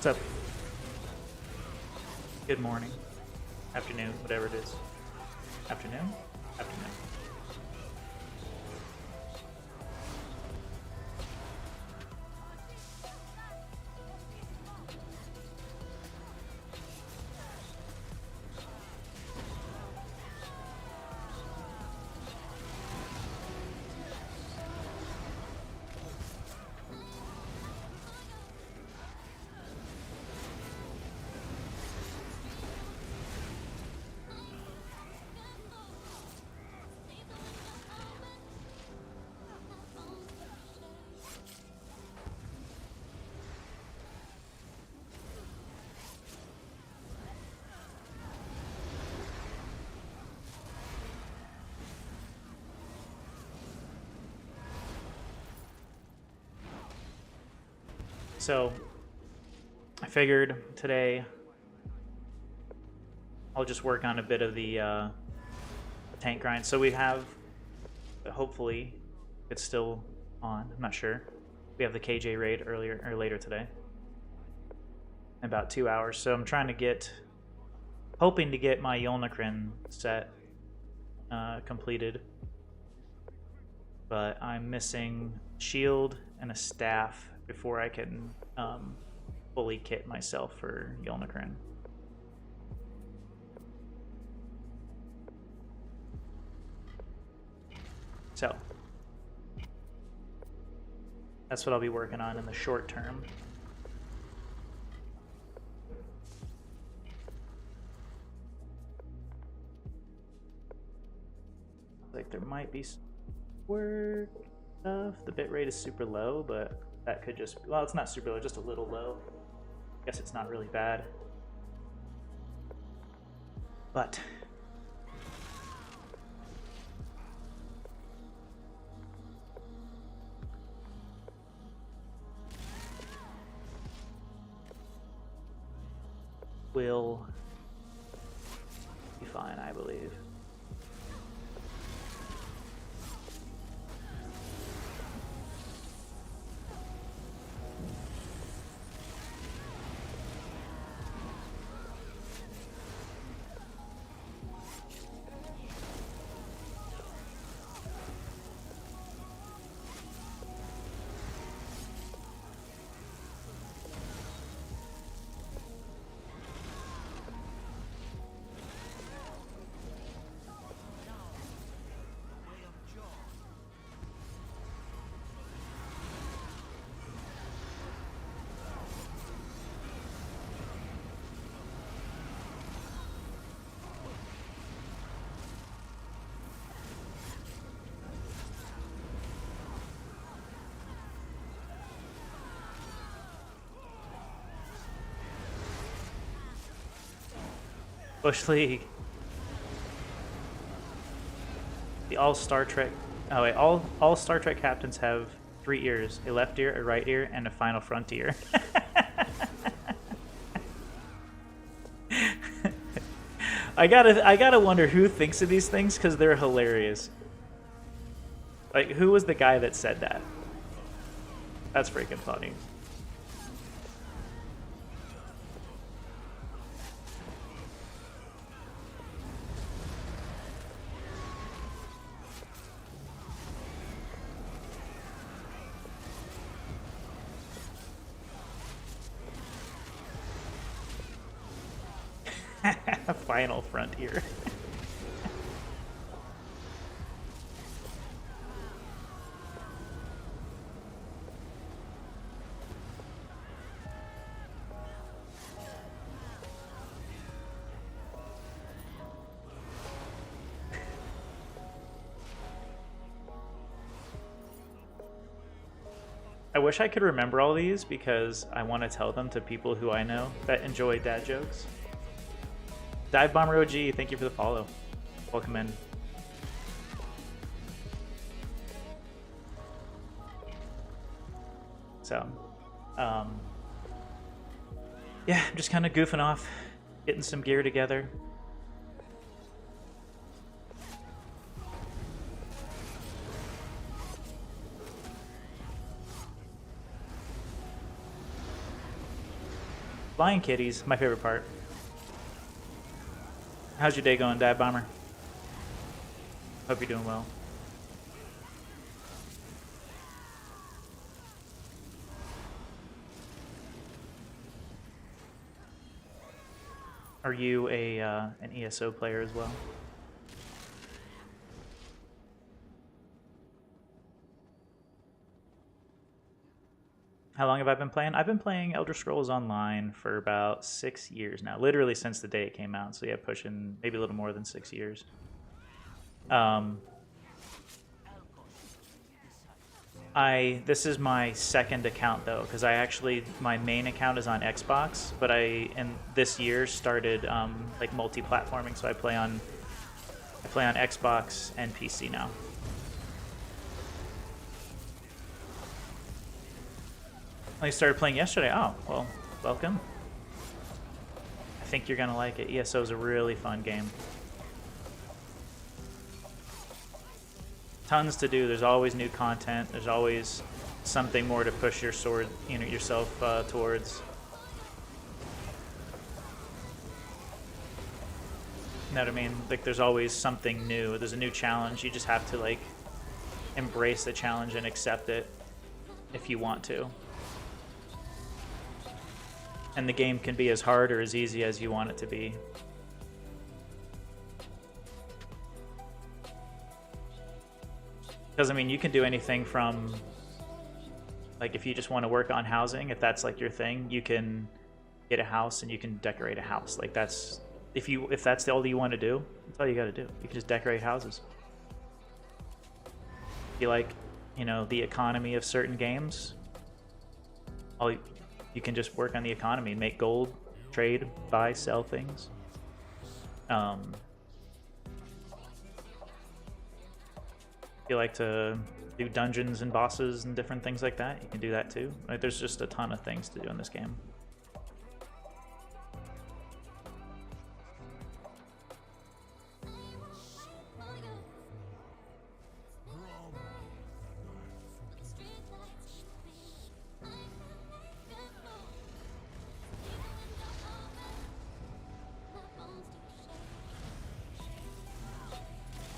What's up? Good morning. Afternoon, whatever it is. Afternoon? Afternoon. So, I figured today I'll just work on a bit of the tank grind. So we have, hopefully, it's still on. I'm not sure. We have the KJ raid earlier or later today, in about 2 hours. So I'm trying to hoping to get my Yolnahkrin set completed, but I'm missing shield and a staff before I can fully kit myself for Yolnahkrin. So that's what I'll be working on in the short term. Like there might be some work stuff. The bitrate is super low, but that could just, well, it's not super low, just a little low. I guess it's not really bad. But will be fine, I believe. Bush League. The all Star Trek. Oh wait, all Star Trek captains have 3 ears: a left ear, a right ear, and a final front ear. I gotta wonder who thinks of these things because they're hilarious. Like, who was the guy that said that? That's freaking funny. Final front ear. I wish I could remember all these because I want to tell them to people who I know that enjoy dad jokes. Dive Bomber OG, thank you for the follow. Welcome in. So, yeah, I'm just kind of goofing off, getting some gear together. Flying kitties, my favorite part. How's your day going, Dive Bomber? Hope you're doing well. Are you an ESO player as well? How long have I been playing? I've been playing Elder Scrolls Online for about 6 years now, literally since the day it came out. So yeah, pushing maybe a little more than 6 years. This is my second account though, because my main account is on Xbox, but this year started like multi-platforming, so I play on Xbox and PC now. I started playing yesterday. Oh, well, welcome. I think you're gonna like it. ESO is a really fun game. Tons to do. There's always new content. There's always something more to push your sword, yourself towards. You know what I mean? Like, there's always something new. There's a new challenge. You just have to like embrace the challenge and accept it if you want to. And the game can be as hard or as easy as you want it to be. Because, I mean, you can do anything from, like, if you just want to work on housing, if that's, like, your thing, you can get a house and you can decorate a house. Like, that's, if that's all you want to do, that's all you got to do. You can just decorate houses. If you like, the economy of certain games, you can just work on the economy, make gold, trade, buy, sell things. If you like to do dungeons and bosses and different things like that, you can do that too. Like, there's just a ton of things to do in this game.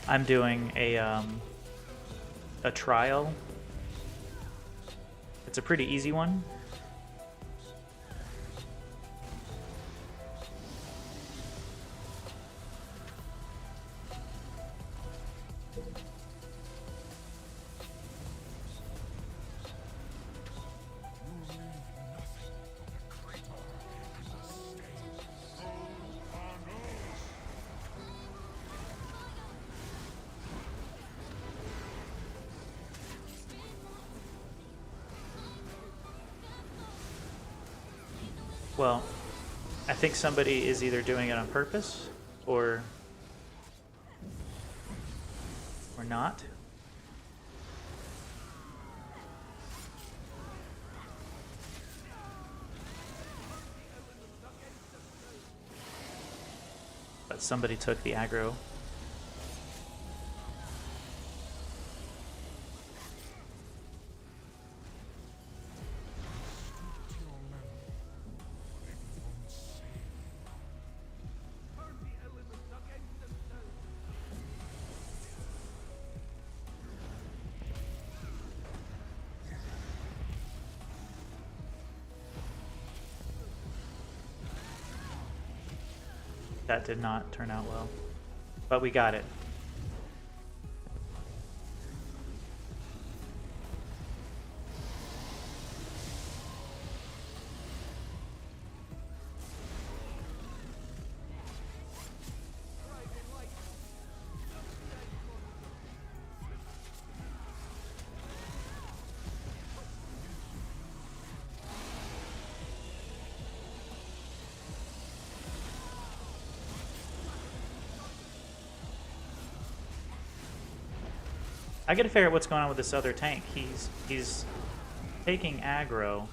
I'm doing a trial. It's a pretty easy one. Well, I think somebody is either doing it on purpose or not. But somebody took the aggro. That did not turn out well, but we got it. I gotta figure out what's going on with this other tank. He's taking aggro.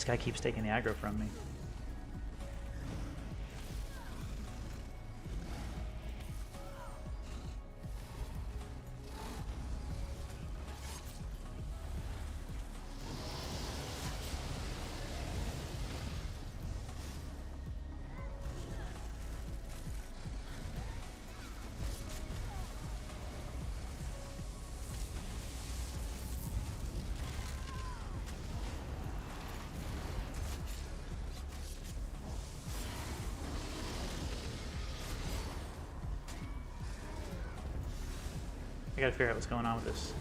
This guy keeps taking the aggro from me. I gotta figure out what's going on with this.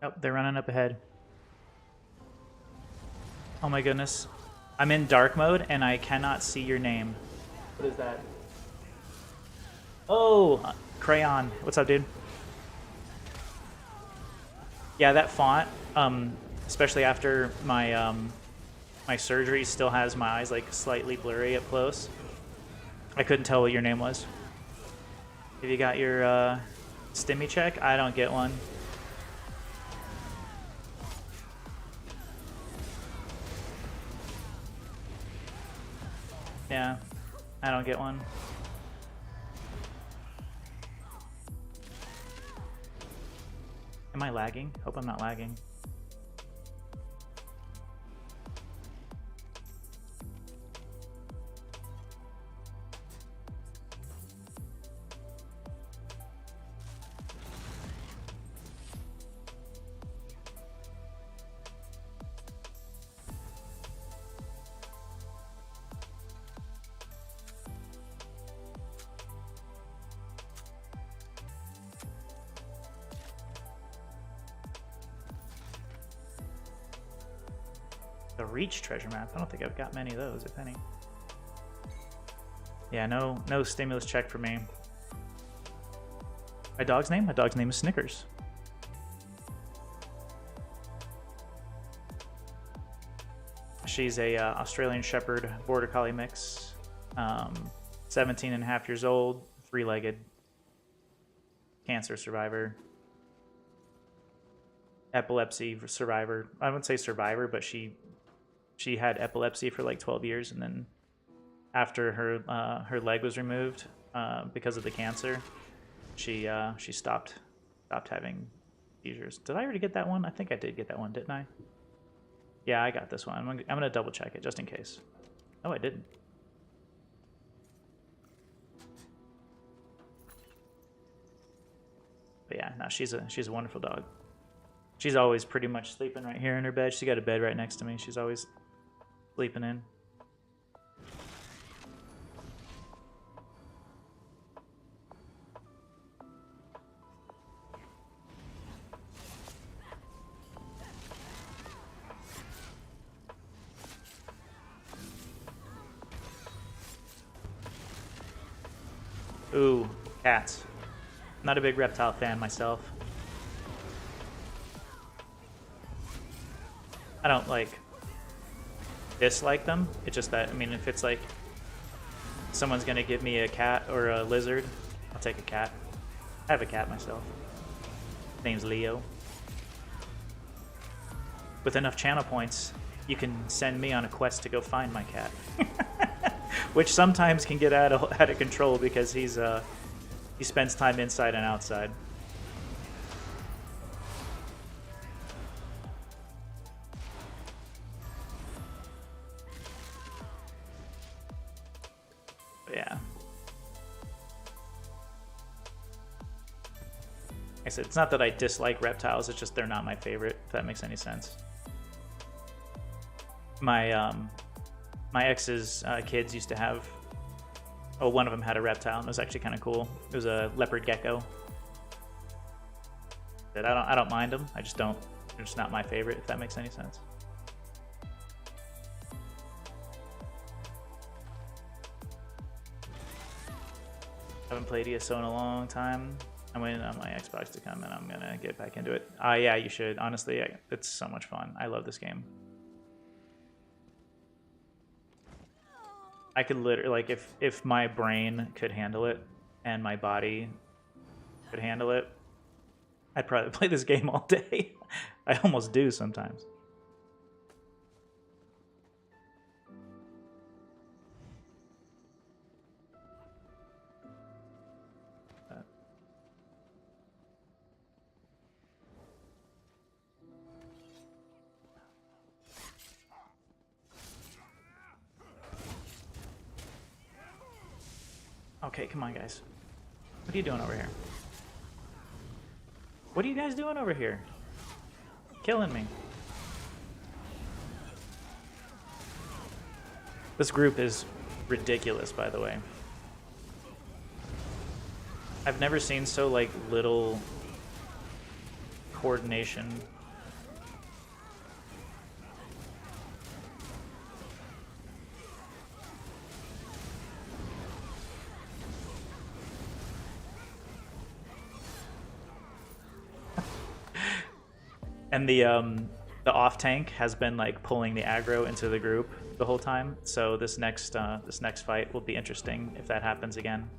Oh, they're running up ahead. Oh my goodness. I'm in dark mode and I cannot see your name. What is that? Oh, Crayon. What's up, dude? Yeah, that font, especially after my my surgery, still has my eyes like slightly blurry up close. I couldn't tell what your name was. Have you got your stimmy check? I don't get one. Yeah, I don't get one. Am I lagging? Hope I'm not lagging. The Reach treasure map. I don't think I've got many of those, if any. Yeah, no stimulus check for me. My dog's name? My dog's name is Snickers. She's a Australian Shepherd Border Collie mix. 17 and a half years old, 3-legged, cancer survivor. Epilepsy survivor. I wouldn't say survivor, but she had epilepsy for like 12 years, and then after her leg was removed because of the cancer, she stopped having seizures. Did I already get that one? I think I did get that one, didn't I? Yeah, I got this one. I'm gonna double check it just in case. Oh, I didn't. But yeah, no, she's a wonderful dog. She's always pretty much sleeping right here in her bed. She got a bed right next to me. She's always sleeping in. Ooh, cats. Not a big reptile fan myself. I don't like dislike them. It's just that, I mean, if it's like someone's gonna give me a cat or a lizard, I'll take a cat. I have a cat myself. His name's Leo. With enough channel points, you can send me on a quest to go find my cat. Which sometimes can get out of control because he spends time inside and outside. But yeah. Like I said, it's not that I dislike reptiles, it's just they're not my favorite, if that makes any sense. My ex's kids used to have, one of them had a reptile, and it was actually kind of cool. It was a leopard gecko. That I don't mind them. I just don't. They're just not my favorite, if that makes any sense. Haven't played ESO in a long time. I'm waiting on my Xbox to come, and I'm gonna get back into it. Yeah, you should. Honestly, it's so much fun. I love this game. I could literally, like, if my brain could handle it and my body could handle it, I'd probably play this game all day. I almost do sometimes. Okay, come on, guys. What are you doing over here? What are you guys doing over here? Killing me. This group is ridiculous, by the way. I've never seen so, like, little coordination. And the off tank has been like pulling the aggro into the group the whole time. So this next fight will be interesting if that happens again.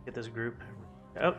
Get this group. Oh.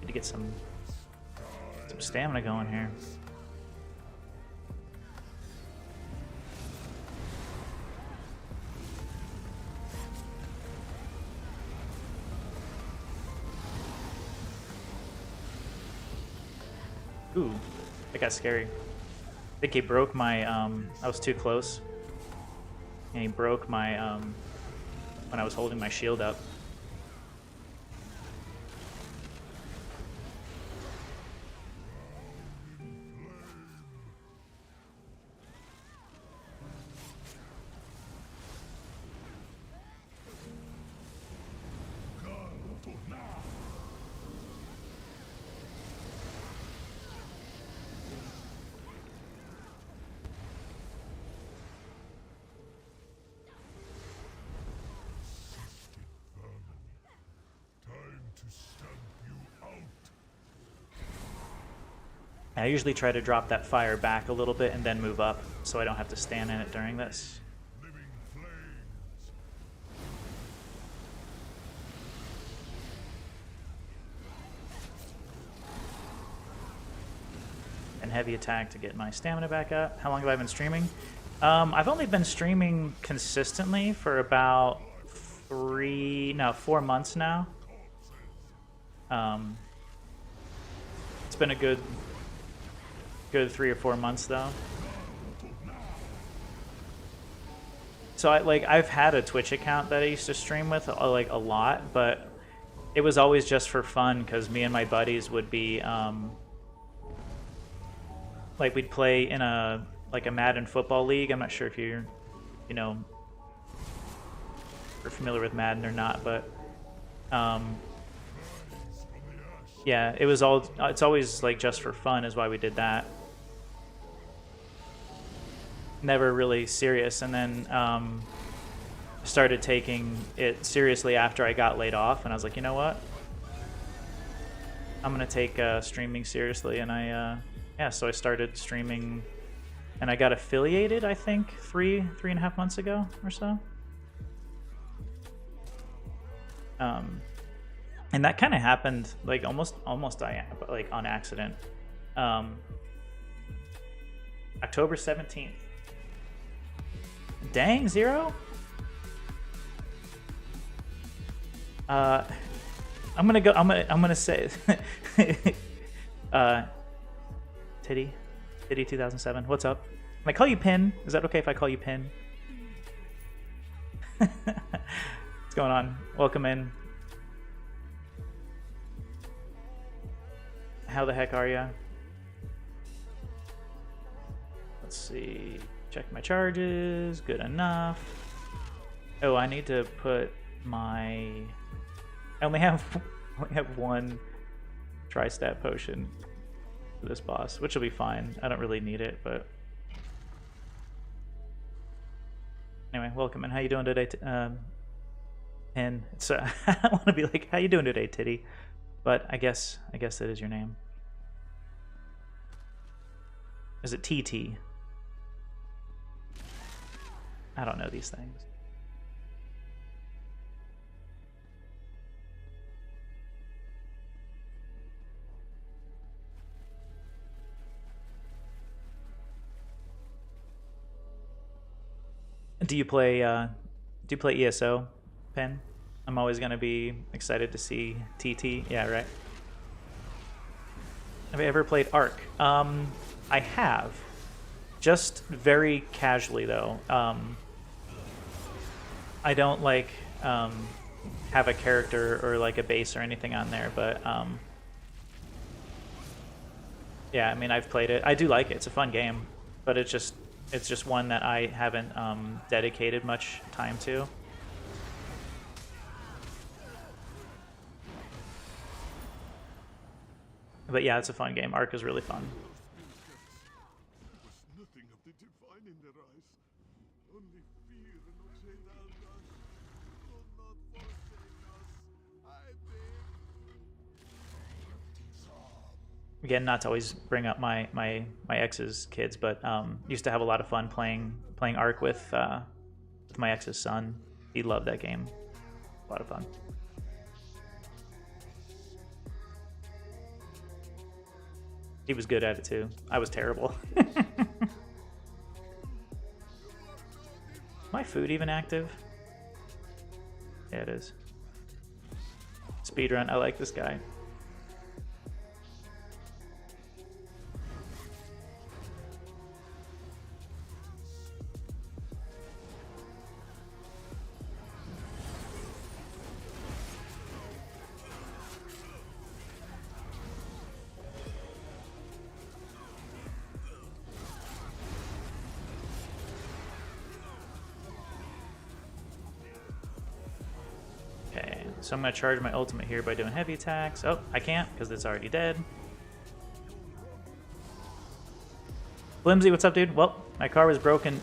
Need to get some stamina going here. Ooh, that got scary. I think he broke my, I was too close. And he broke my, when I was holding my shield up. I usually try to drop that fire back a little bit and then move up so I don't have to stand in it during this. And heavy attack to get my stamina back up. How long have I been streaming? I've only been streaming consistently for about 4 months now. It's been a good 3 or 4 months though. So I've had a Twitch account that I used to stream with like a lot, but it was always just for fun because me and my buddies would be like we'd play in a Madden football league. I'm not sure if you're familiar with Madden or not, but yeah, it's always like just for fun is why we did that. Never really serious, and then started taking it seriously after I got laid off, and I was like, you know what? I'm gonna take streaming seriously, and so I started streaming, and I got affiliated, I think, 3.5 months ago or so. And that kind of happened like almost like on accident. October 17th. Dang, Zero. I'm gonna say Titty 2007. What's up? Can I call you Pin? Is that okay if I call you Pin? What's going on? Welcome in. How the heck are ya? Let's see. Check my charges. Good enough. Oh, I need to put my... I only have one tri-stat potion for this boss, which will be fine. I don't really need it, but... Anyway, welcome, and how you doing today? And it's, I don't want to be like, how you doing today, Titty? But I guess that is your name. Is it TT? I don't know these things. Do you play ESO, Pen? I'm always gonna be excited to see TT. Yeah, right. Have I ever played Ark? I have. Just very casually though. I don't like have a character or like a base or anything on there, but yeah, I mean I've played it. I do like it. It's a fun game, but it's just one that I haven't dedicated much time to. But yeah, it's a fun game. Ark is really fun. Again, not to always bring up my ex's kids, but used to have a lot of fun playing Ark with my ex's son. He loved that game. A lot of fun. He was good at it too. I was terrible. My food even active? Yeah, it is. Speedrun. I like this guy. So I'm going to charge my ultimate here by doing heavy attacks. Oh, I can't because it's already dead. Flimsy, what's up, dude? Well, my car was broken.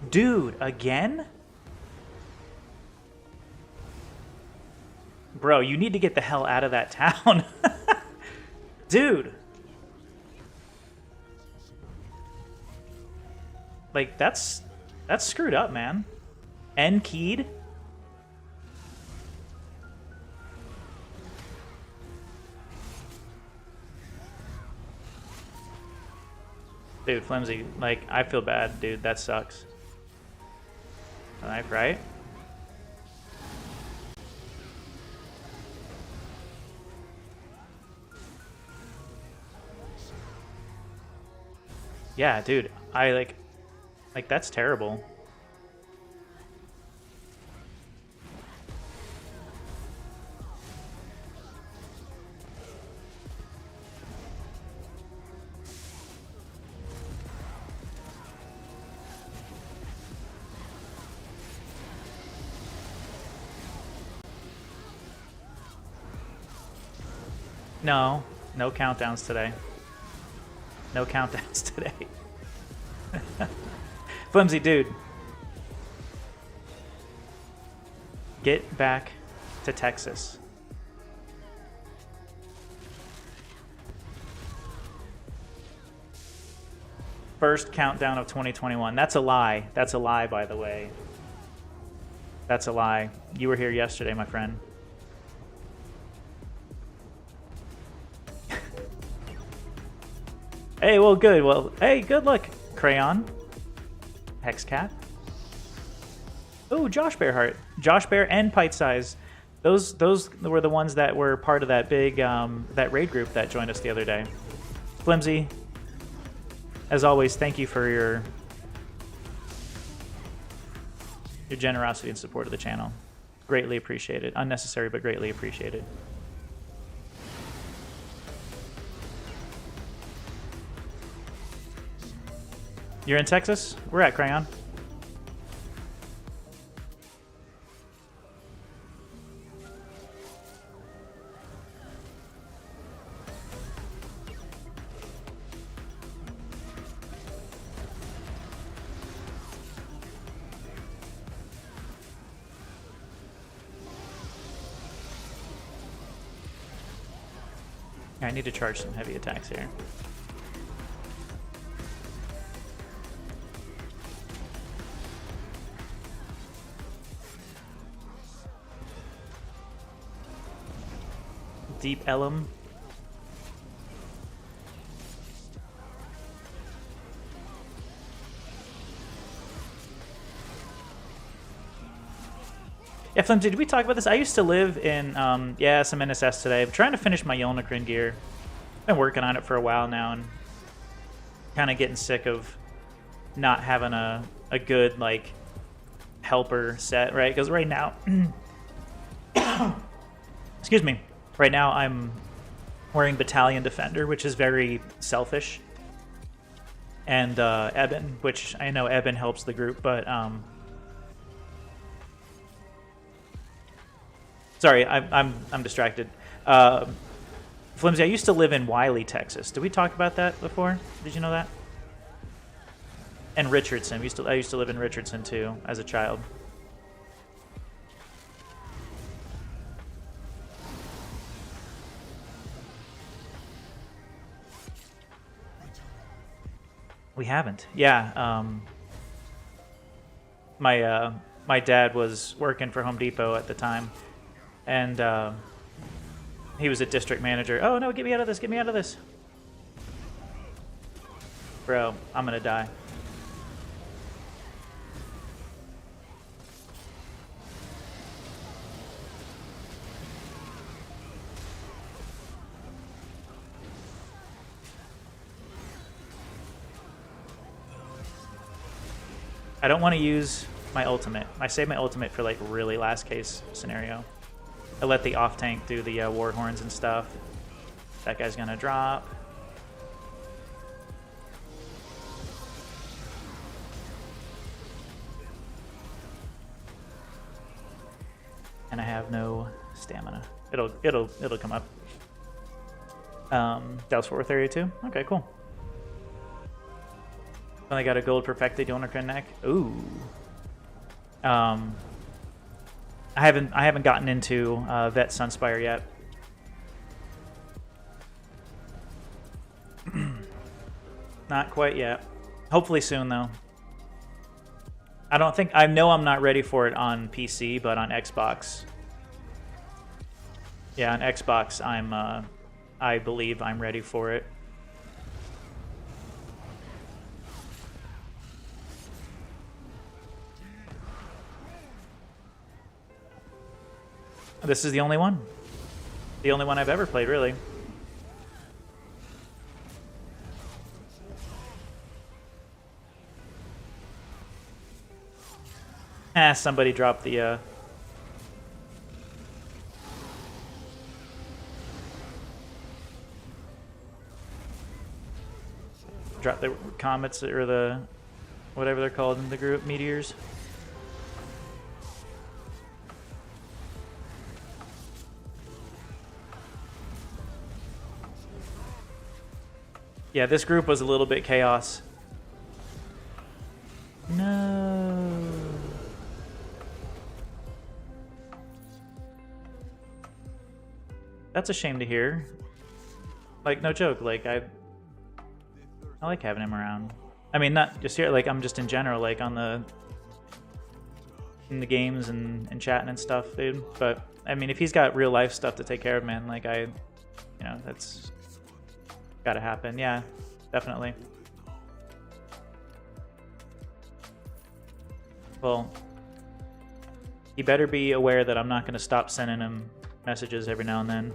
Dude, again? Bro, you need to get the hell out of that town. Dude. Like, that's screwed up, man. N keyed? Dude, Flimsy, like, I feel bad, dude. That sucks. Knife, right? Yeah, dude. I like that's terrible. No, no countdowns today. No countdowns today. Flimsy, dude. Get back to Texas. First countdown of 2021. That's a lie. That's a lie, by the way. That's a lie. You were here yesterday, my friend. Hey, well, good. Well, hey, good luck, Crayon. Hexcat. Oh, Josh Bear Heart. Josh Bear and Pite Size. Those were the ones that were part of that big that raid group that joined us the other day. Flimsy, as always, thank you for your generosity and support of the channel. Greatly appreciated. Unnecessary, but greatly appreciated. You're in Texas? We're at Crayon. I need to charge some heavy attacks here. Deep Elm. Yeah, Flimsy, did we talk about this? I used to live in, yeah, some NSS today. I'm trying to finish my Yolnacrin gear. Been working on it for a while now and kind of getting sick of not having a good, like, helper set, right? Because right now, excuse me, right now I'm wearing Battalion Defender, which is very selfish. And Eben, which I know Eben helps the group, but sorry, I'm distracted. Flimsy, I used to live in Wiley, Texas. Did we talk about that before? Did you know that? And Richardson. I used to live in Richardson too as a child. We haven't. Yeah. My dad was working for Home Depot at the time, and he was a district manager. Oh no, get me out of this, get me out of this. Bro, I'm gonna die. I don't want to use my ultimate. I save my ultimate for like really last case scenario. I let the off tank do the war horns and stuff. That guy's gonna drop. And I have no stamina. It'll come up. That was 432. Okay, cool. Finally got a gold perfected unicorn neck. Ooh. I haven't gotten into Vet Sunspire yet. Not quite yet. Hopefully soon though. I know I'm not ready for it on PC, but on Xbox. Yeah, on Xbox I believe I'm ready for it. This is the only one. The only one I've ever played, really. Somebody dropped the, Drop the comets, or the... whatever they're called in the group, meteors. Yeah, this group was a little bit chaos. No. That's a shame to hear. Like, no joke, like, I like having him around. I mean, not just here, like, I'm just in general, like, in the games and chatting and stuff, dude. But, I mean, if he's got real life stuff to take care of, man, like, you know, that's gotta happen. Yeah, definitely. Well, he better be aware that I'm not gonna stop sending him messages every now and then.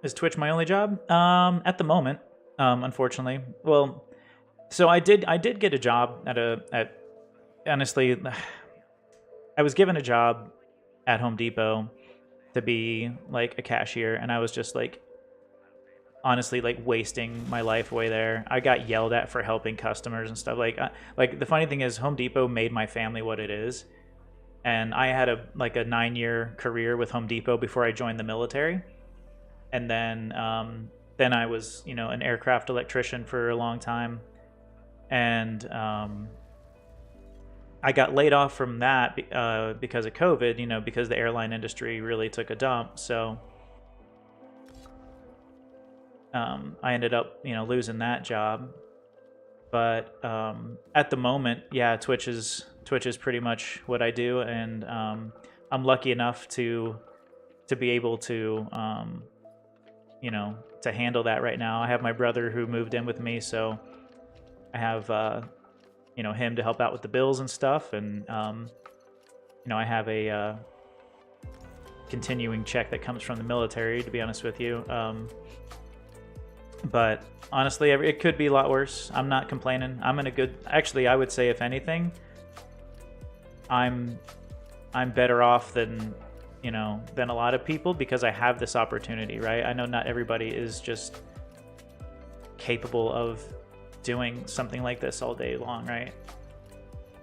Is Twitch my only job? At the moment, unfortunately. Well, so I did get a job at honestly, I was given a job at Home Depot to be like a cashier, and I was just like, honestly, like wasting my life away there. I got yelled at for helping customers and stuff. Like the funny thing is, Home Depot made my family what it is, and I had a 9-year career with Home Depot before I joined the military, and then I was, you know, an aircraft electrician for a long time, and I got laid off from that because of COVID, you know, because the airline industry really took a dump. So I ended up, you know, losing that job. But at the moment, yeah, Twitch is pretty much what I do, and I'm lucky enough to be able to, you know, to handle that right now. I have my brother who moved in with me, so I have you know, him to help out with the bills and stuff, and you know, I have a continuing check that comes from the military, to be honest with you. But honestly, it could be a lot worse. I'm not complaining. I'm in a good... Actually, I would say, if anything, I'm better off than, you know, than a lot of people, because I have this opportunity, right? I know not everybody is just capable of doing something like this all day long, right?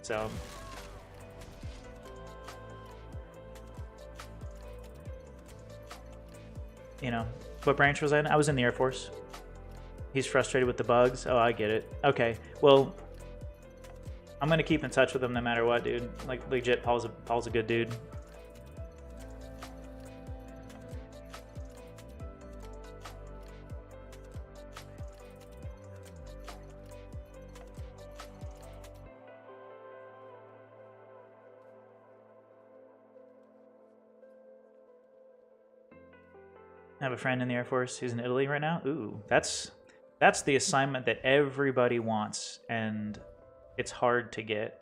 So you know, what branch was I in? I was in the Air Force. He's frustrated with the bugs. Oh, I get it. Okay, well, I'm gonna keep in touch with him no matter what, dude. Like, legit, Paul's a good dude. I have a friend in the Air Force who's in Italy right now. Ooh, that's the assignment that everybody wants, and it's hard to get.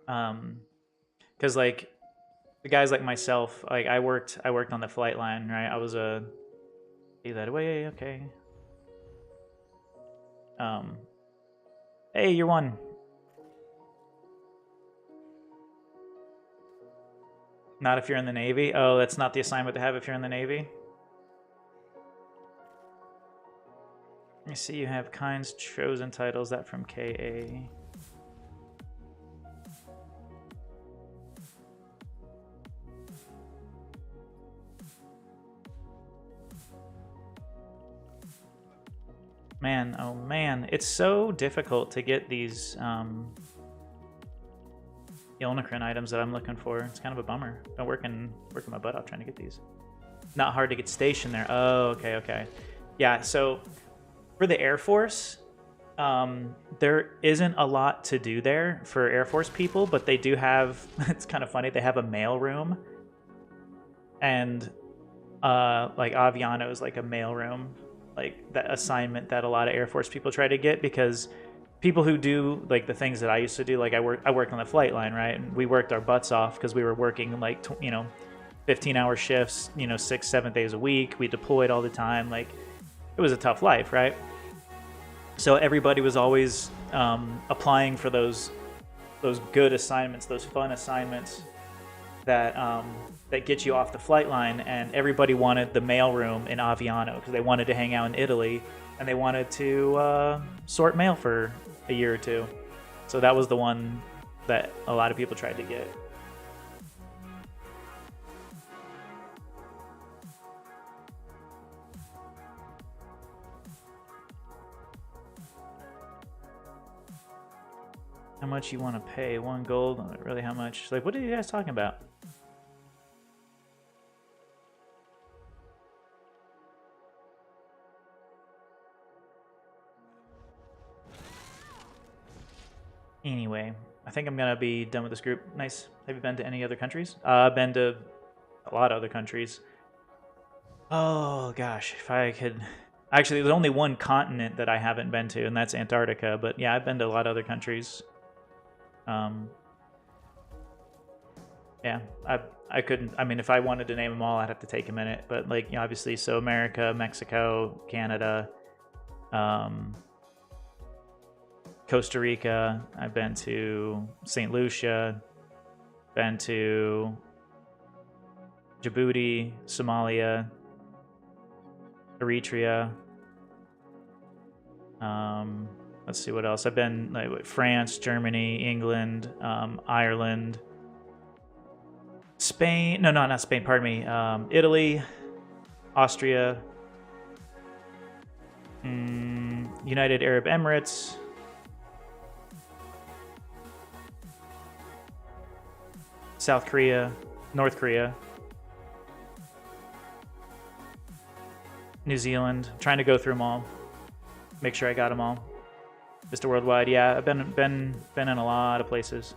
Because like the guys like myself, like I worked on the flight line, right? I was a see that away, okay. Hey, you're one. Not if you're in the Navy. Oh, that's not the assignment to have if you're in the Navy. Let me see. You have kinds chosen titles. That from KA. Man, oh man, it's so difficult to get these Ilnikrin items that I'm looking for. It's kind of a bummer. Been working my butt off trying to get these. Not hard to get stationed there. Oh, okay. Yeah, so for the Air Force, there isn't a lot to do there for Air Force people, but they do have, it's kind of funny, they have a mail room. And like Aviano is like a mail room, like that assignment that a lot of Air Force people try to get, because people who do like the things that I used to do, like I worked on the flight line, right? And we worked our butts off because we were working like 15-hour shifts, 6-7 days a week. We deployed all the time. Like it was a tough life, right? So everybody was always applying for those good assignments, those fun assignments that that get you off the flight line. And everybody wanted the mailroom in Aviano because they wanted to hang out in Italy and they wanted to sort mail for a year or two. So that was the one that a lot of people tried to get. How much you want to pay? 1 gold? Really, how much? Like, what are you guys talking about? Anyway, I think I'm going to be done with this group. Nice. Have you been to any other countries? I've been to a lot of other countries. Oh, gosh. If I could... Actually, there's only one continent that I haven't been to, and that's Antarctica. But yeah, I've been to a lot of other countries. Yeah, I couldn't... I mean, if I wanted to name them all, I'd have to take a minute. But, like, obviously, so America, Mexico, Canada... Costa Rica, I've been to St. Lucia, been to Djibouti, Somalia, Eritrea. Let's see what else. I've been like France, Germany, England, Ireland, Spain. No, not Spain. Pardon me. Italy, Austria, United Arab Emirates. South Korea, North Korea, New Zealand. I'm trying to go through them all, make sure I got them all. Mr. Worldwide, yeah, I've been in a lot of places.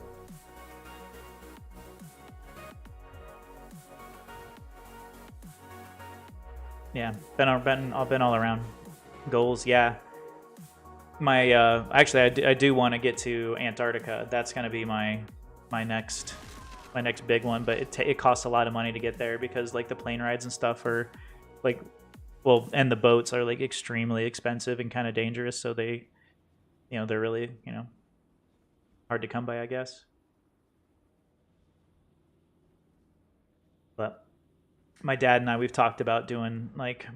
Yeah, been all around. Goals, yeah. My actually, I do want to get to Antarctica. That's gonna be my next big one, but it costs a lot of money to get there because like the plane rides and stuff are like, well, and the boats are like extremely expensive and kind of dangerous. So they, they're really, hard to come by, I guess. But my dad and I, we've talked about doing like,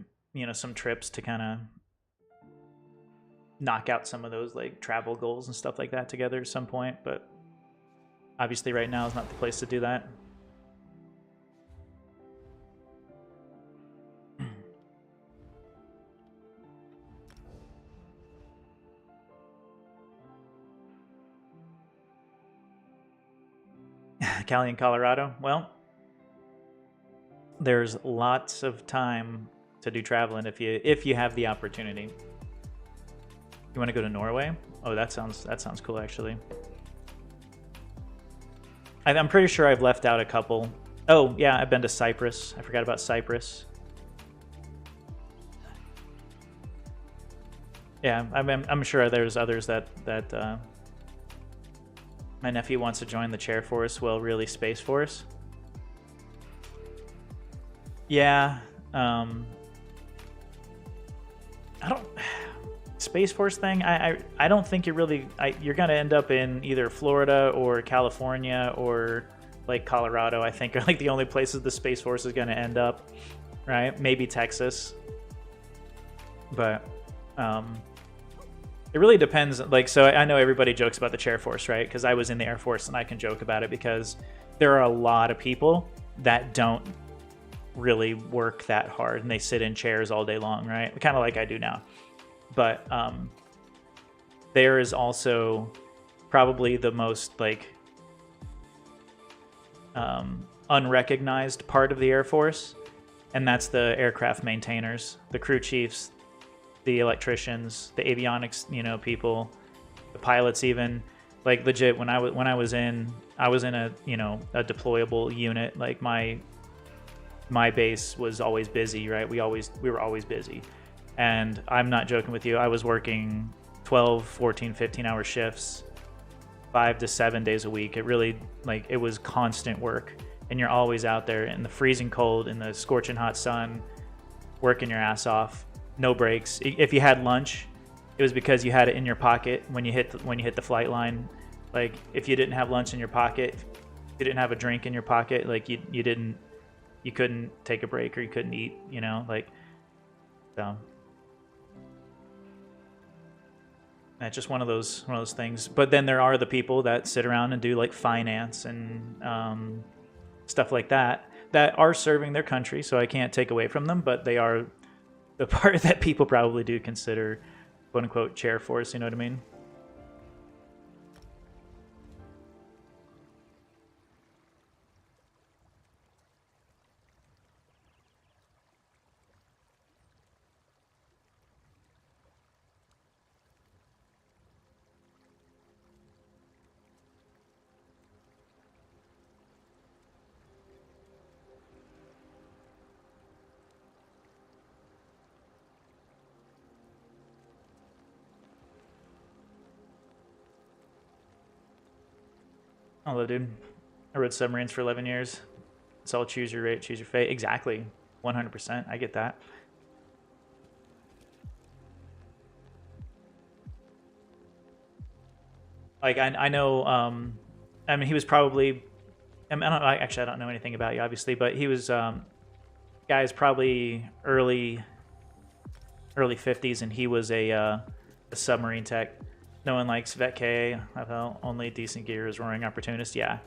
some trips to kind of knock out some of those like travel goals and stuff like that together at some point, but obviously right now is not the place to do that. Cali and Colorado. Well, there's lots of time to do traveling if you have the opportunity. You want to go to Norway? Oh, that sounds cool actually. I'm pretty sure I've left out a couple. Oh, yeah, I've been to Cyprus. I forgot about Cyprus. Yeah, I'm sure there's others that My nephew wants to join the Chair Force. Well, really, Space Force. Yeah. I don't. Space Force thing. I don't think you're really. You're gonna end up in either Florida or California or like Colorado. I think are like the only places the Space Force is gonna end up. Right? Maybe Texas. But it really depends. Like, so I know everybody jokes about the Chair Force, right? Because I was in the Air Force and I can joke about it because there are a lot of people that don't really work that hard and they sit in chairs all day long, right? Kind of like I do now. But there is also probably the most like unrecognized part of the Air Force, and that's the aircraft maintainers, the crew chiefs, the electricians, the avionics, people, the pilots, even like legit. When I was in a a deployable unit. Like my base was always busy, right? We were always busy, and I'm not joking with you. I was working 12, 14, 15-hour shifts, 5 to 7 days a week. It really it was constant work, and you're always out there in the freezing cold, in the scorching hot sun, working your ass off. No breaks. If you had lunch, it was because you had it in your pocket when you hit the flight line. Like if you didn't have lunch in your pocket, if you didn't have a drink in your pocket, like you couldn't take a break or you couldn't eat. So that's just one of those things. But then there are the people that sit around and do like finance and stuff like that are serving their country. So I can't take away from them, but they are the part that people probably do consider quote unquote Chair Force, you know what I mean? Although, dude, I rode submarines for 11 years. It's all choose your rate, choose your fate. Exactly. 100%. I get that. Like, I know, I mean, he was probably, I don't know anything about you, obviously, but he was, guy's probably early 50s, and he was a submarine tech. No one likes Vet K. I felt only decent gear is Roaring Opportunist. Yeah.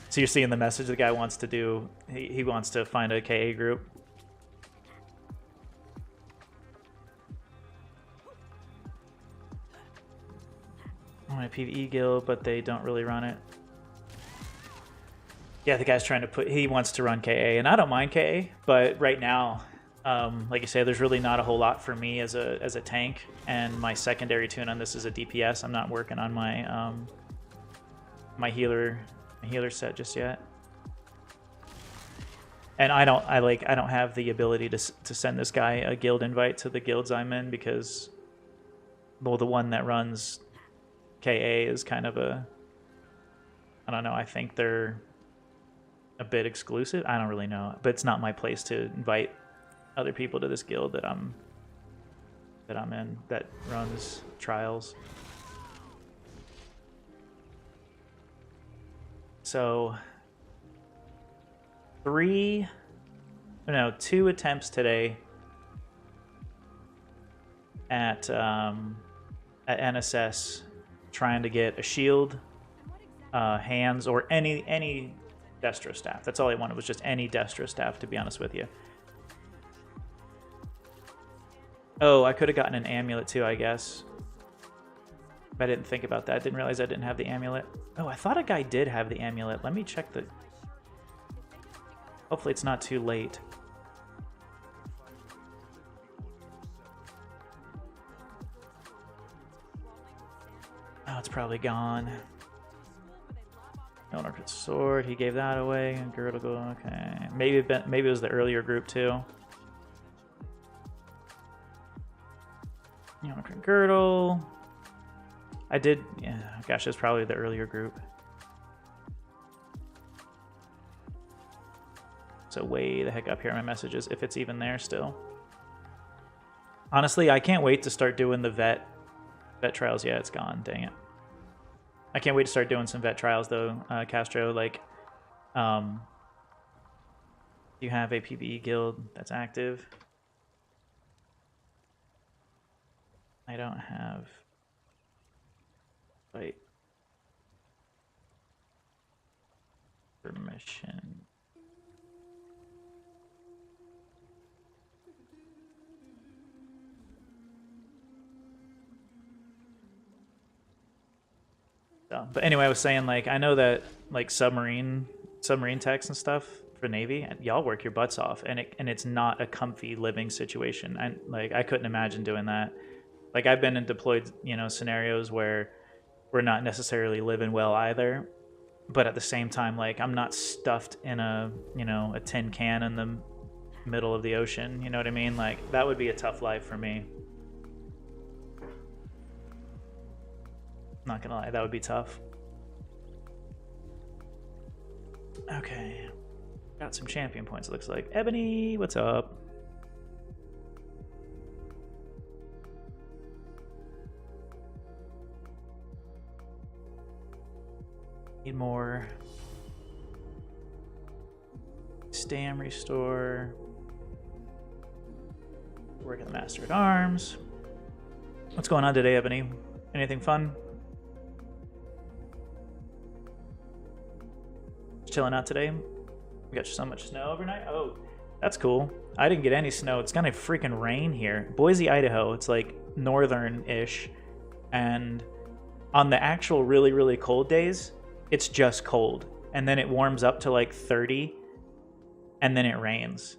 So you're seeing the message the guy wants to do. He wants to find a KA group. I want a PvE guild, but they don't really run it. Yeah, the guy's trying to he wants to run KA, and I don't mind KA, but right now, like you say, there's really not a whole lot for me as a tank, and my secondary tune on this is a DPS. I'm not working on my my healer set just yet, and I don't have the ability to send this guy a guild invite to the guilds I'm in, because well, the one that runs KA is kind of I don't know, I think they're a bit exclusive. I don't really know, but it's not my place to invite other people to this guild that I'm in that runs trials. So 2 attempts today at NSS, trying to get a shield, hands, or any Destro staff. That's all I wanted, was just any Destro staff, to be honest with you. Oh, I could have gotten an amulet too, I guess. I didn't think about that. I didn't realize I didn't have the amulet. Oh, I thought a guy did have the amulet. Let me check the... Hopefully it's not too late. Oh, it's probably gone. No Necro sword. He gave that away. Girdle go. Okay. Maybe it was the earlier group too. No Necro girdle. I did. Yeah. Gosh, it's probably the earlier group. So way the heck up here in my messages, if it's even there still. Honestly, I can't wait to start doing the vet trials. Yeah, it's gone. Dang it. I can't wait to start doing some vet trials though, Castro. Like, you have a PvE guild that's active. I don't have. Wait. Permission. So, but anyway, I was saying, like, I know that like submarine techs and stuff for Navy, y'all work your butts off, and it's not a comfy living situation. And like, I couldn't imagine doing that. Like, I've been in deployed, scenarios where we're not necessarily living well either, but at the same time, like, I'm not stuffed in a a tin can in the middle of the ocean. You know what I mean? Like, that would be a tough life for me. Not gonna lie, that would be tough. Okay. Got some champion points, it looks like. Ebony, what's up? Need more. Stam restore. Working the Master at Arms. What's going on today, Ebony? Anything fun? Chilling out today. We got so much snow overnight. Oh, that's cool. I didn't get any snow. It's gonna freaking rain here. Boise, Idaho. It's like northern-ish, and on the actual really, really cold days, it's just cold, and then it warms up to like 30, and then it rains,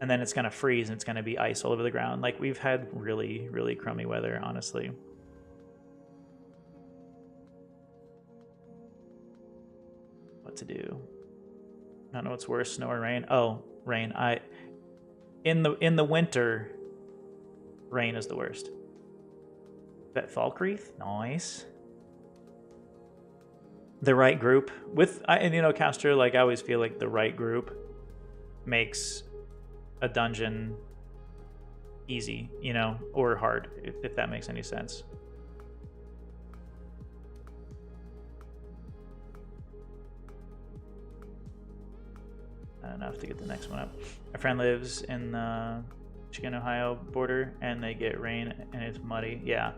and then it's gonna freeze, and it's gonna be ice all over the ground. Like, we've had really, really crummy weather, honestly. What to do? I don't know what's worse, snow or rain. Oh, rain. In the winter, rain is the worst. That Falkreath, nice. The right group and Castro, like, I always feel like the right group makes a dungeon easy, or hard, if that makes any sense. Enough to get the next one up. My friend lives in the Michigan, Ohio border, and they get rain and it's muddy. Yeah.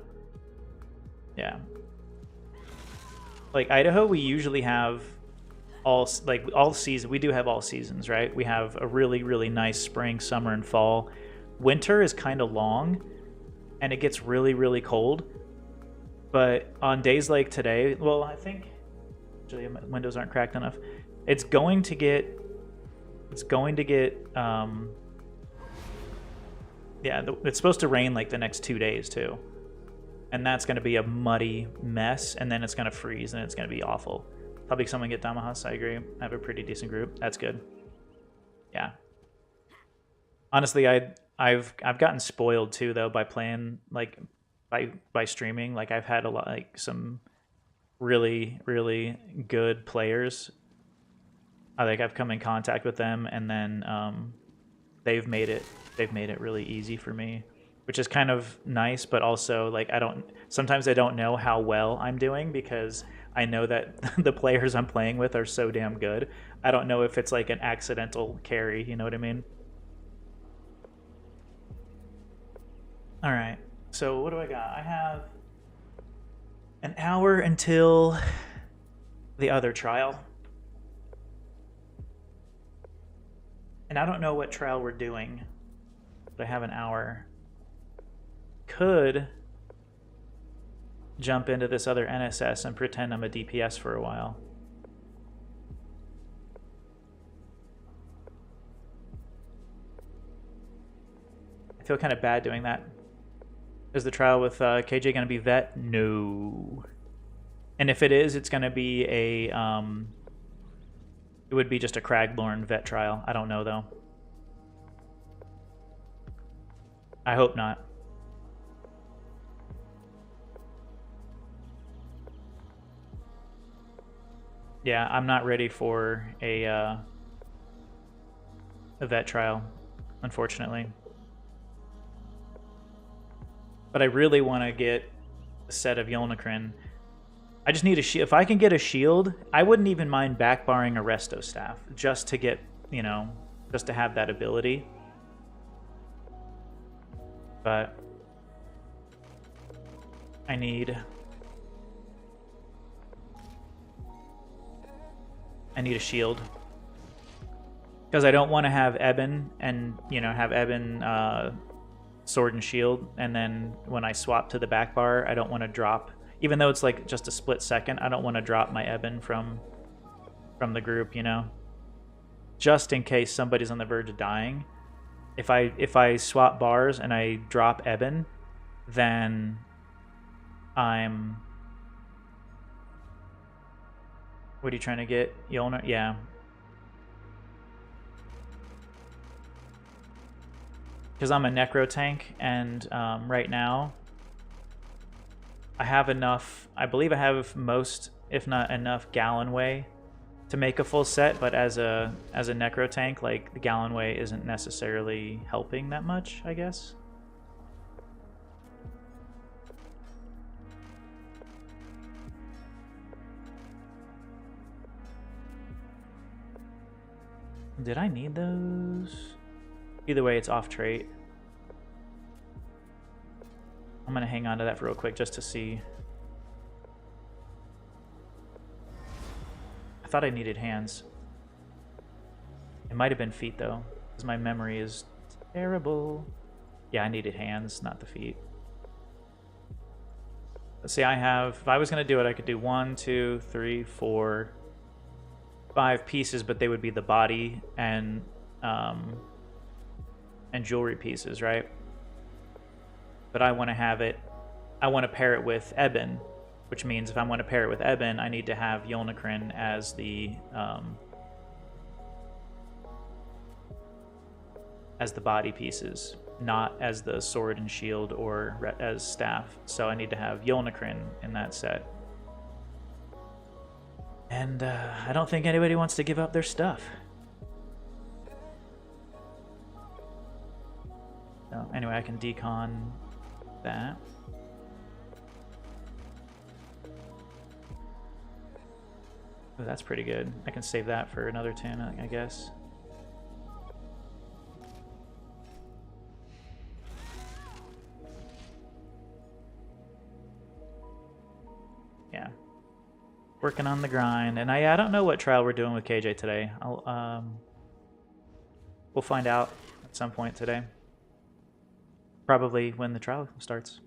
Like, Idaho, we usually have all seasons. We do have all seasons, right? We have a really, really nice spring, summer, and fall. Winter is kind of long, and it gets really, really cold. But on days like today, well, I think actually my windows aren't cracked enough. It's going to get it's supposed to rain like the next 2 days too, and that's going to be a muddy mess, and then it's going to freeze, and it's going to be awful. Probably someone get Damahas. I agree. I have a pretty decent group. That's good. Yeah. Honestly, I've gotten spoiled too though by playing, like, by streaming. Like, I've had some really, really good players. I've come in contact with them, and then they've made it really easy for me, which is kind of nice. But also, like, sometimes I don't know how well I'm doing, because I know that the players I'm playing with are so damn good. I don't know if it's like an accidental carry, you know what I mean? All right, so what do I got? I have an hour until the other trial. And I don't know what trial we're doing, but I have an hour. Could jump into this other NSS and pretend I'm a DPS for a while. I feel kind of bad doing that. Is the trial with KJ going to be vet? No. And if it is, it's going to be a It would be just a Craglorn vet trial. I don't know, though. I hope not. Yeah, I'm not ready for a vet trial, unfortunately. But I really want to get a set of Yolnahkrin. I just need a shield. If I can get a shield, I wouldn't even mind backbarring a Resto Staff just to get, you know, just to have that ability. But I need a shield. Because I don't want to have Eben and, you know, have Eben sword and shield, and then when I swap to the back bar, I don't want to drop, even though it's like just a split second, I don't want to drop my Eben from the group, you know? Just in case somebody's on the verge of dying. If I swap bars and I drop Eben, then I'm... What are you trying to get? Yolnahkrin? Yeah. Because I'm a Necro tank, and right now I have enough, I believe I have most, if not enough, Gallon Way to make a full set, but as a Necro tank, like, the Gallon Way isn't necessarily helping that much, I guess. Did I need those? Either way, it's off trait. I'm going to hang on to that for real quick just to see. I thought I needed hands. It might have been feet, though, because my memory is terrible. Yeah, I needed hands, not the feet. Let's see, I have... If I was going to do it, I could do 1, 2, 3, 4, 5 pieces, but they would be the body and jewelry pieces, right? But I want to have it, I want to pair it with Eben, which means if I want to pair it with Eben, I need to have Yolnahkrin as the body pieces, not as the sword and shield or as staff. So I need to have Yolnahkrin in that set. And I don't think anybody wants to give up their stuff. So anyway, I can decon that. Oh, that's pretty good. I can save that for another 10, I guess. Yeah. Working on the grind. And I don't know what trial we're doing with KJ today. We'll find out at some point today. Probably when the trial starts.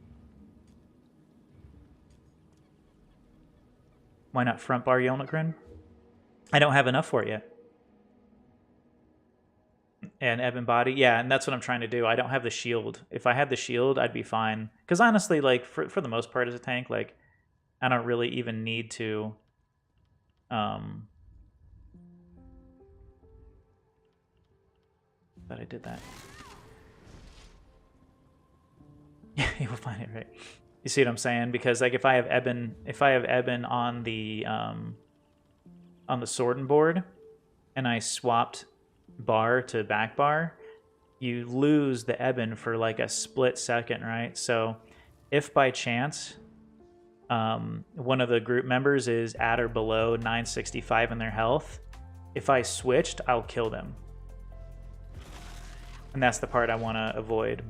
Why not front bar Yolnahkrin? I don't have enough for it yet. And Eben body, yeah, and that's what I'm trying to do. I don't have the shield. If I had the shield, I'd be fine. Because honestly, like, for the most part as a tank, like, I don't really even need to... But I did that. Yeah, you'll find it, right? You see what I'm saying? Because like if I have Eben on the sword and board, and I swapped bar to back bar, you lose the Eben for like a split second, right? So if by chance one of the group members is at or below 965 in their health, if I switched, I'll kill them. And that's the part I want to avoid.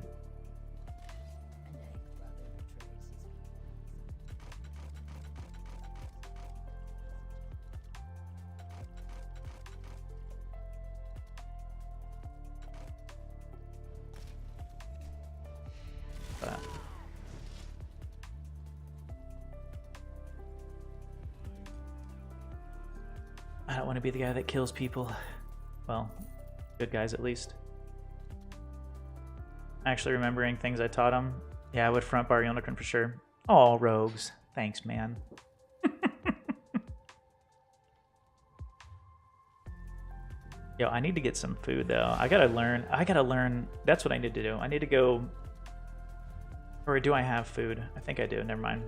But I don't want to be the guy that kills people. Well, good guys at least. Actually remembering things I taught him. Yeah, I would front bar Yolnahkrin for sure. Oh, rogues. Thanks, man. Yo, I need to get some food though. I gotta learn. That's what I need to do. I need to go. Or do I have food? I think I do. Never mind.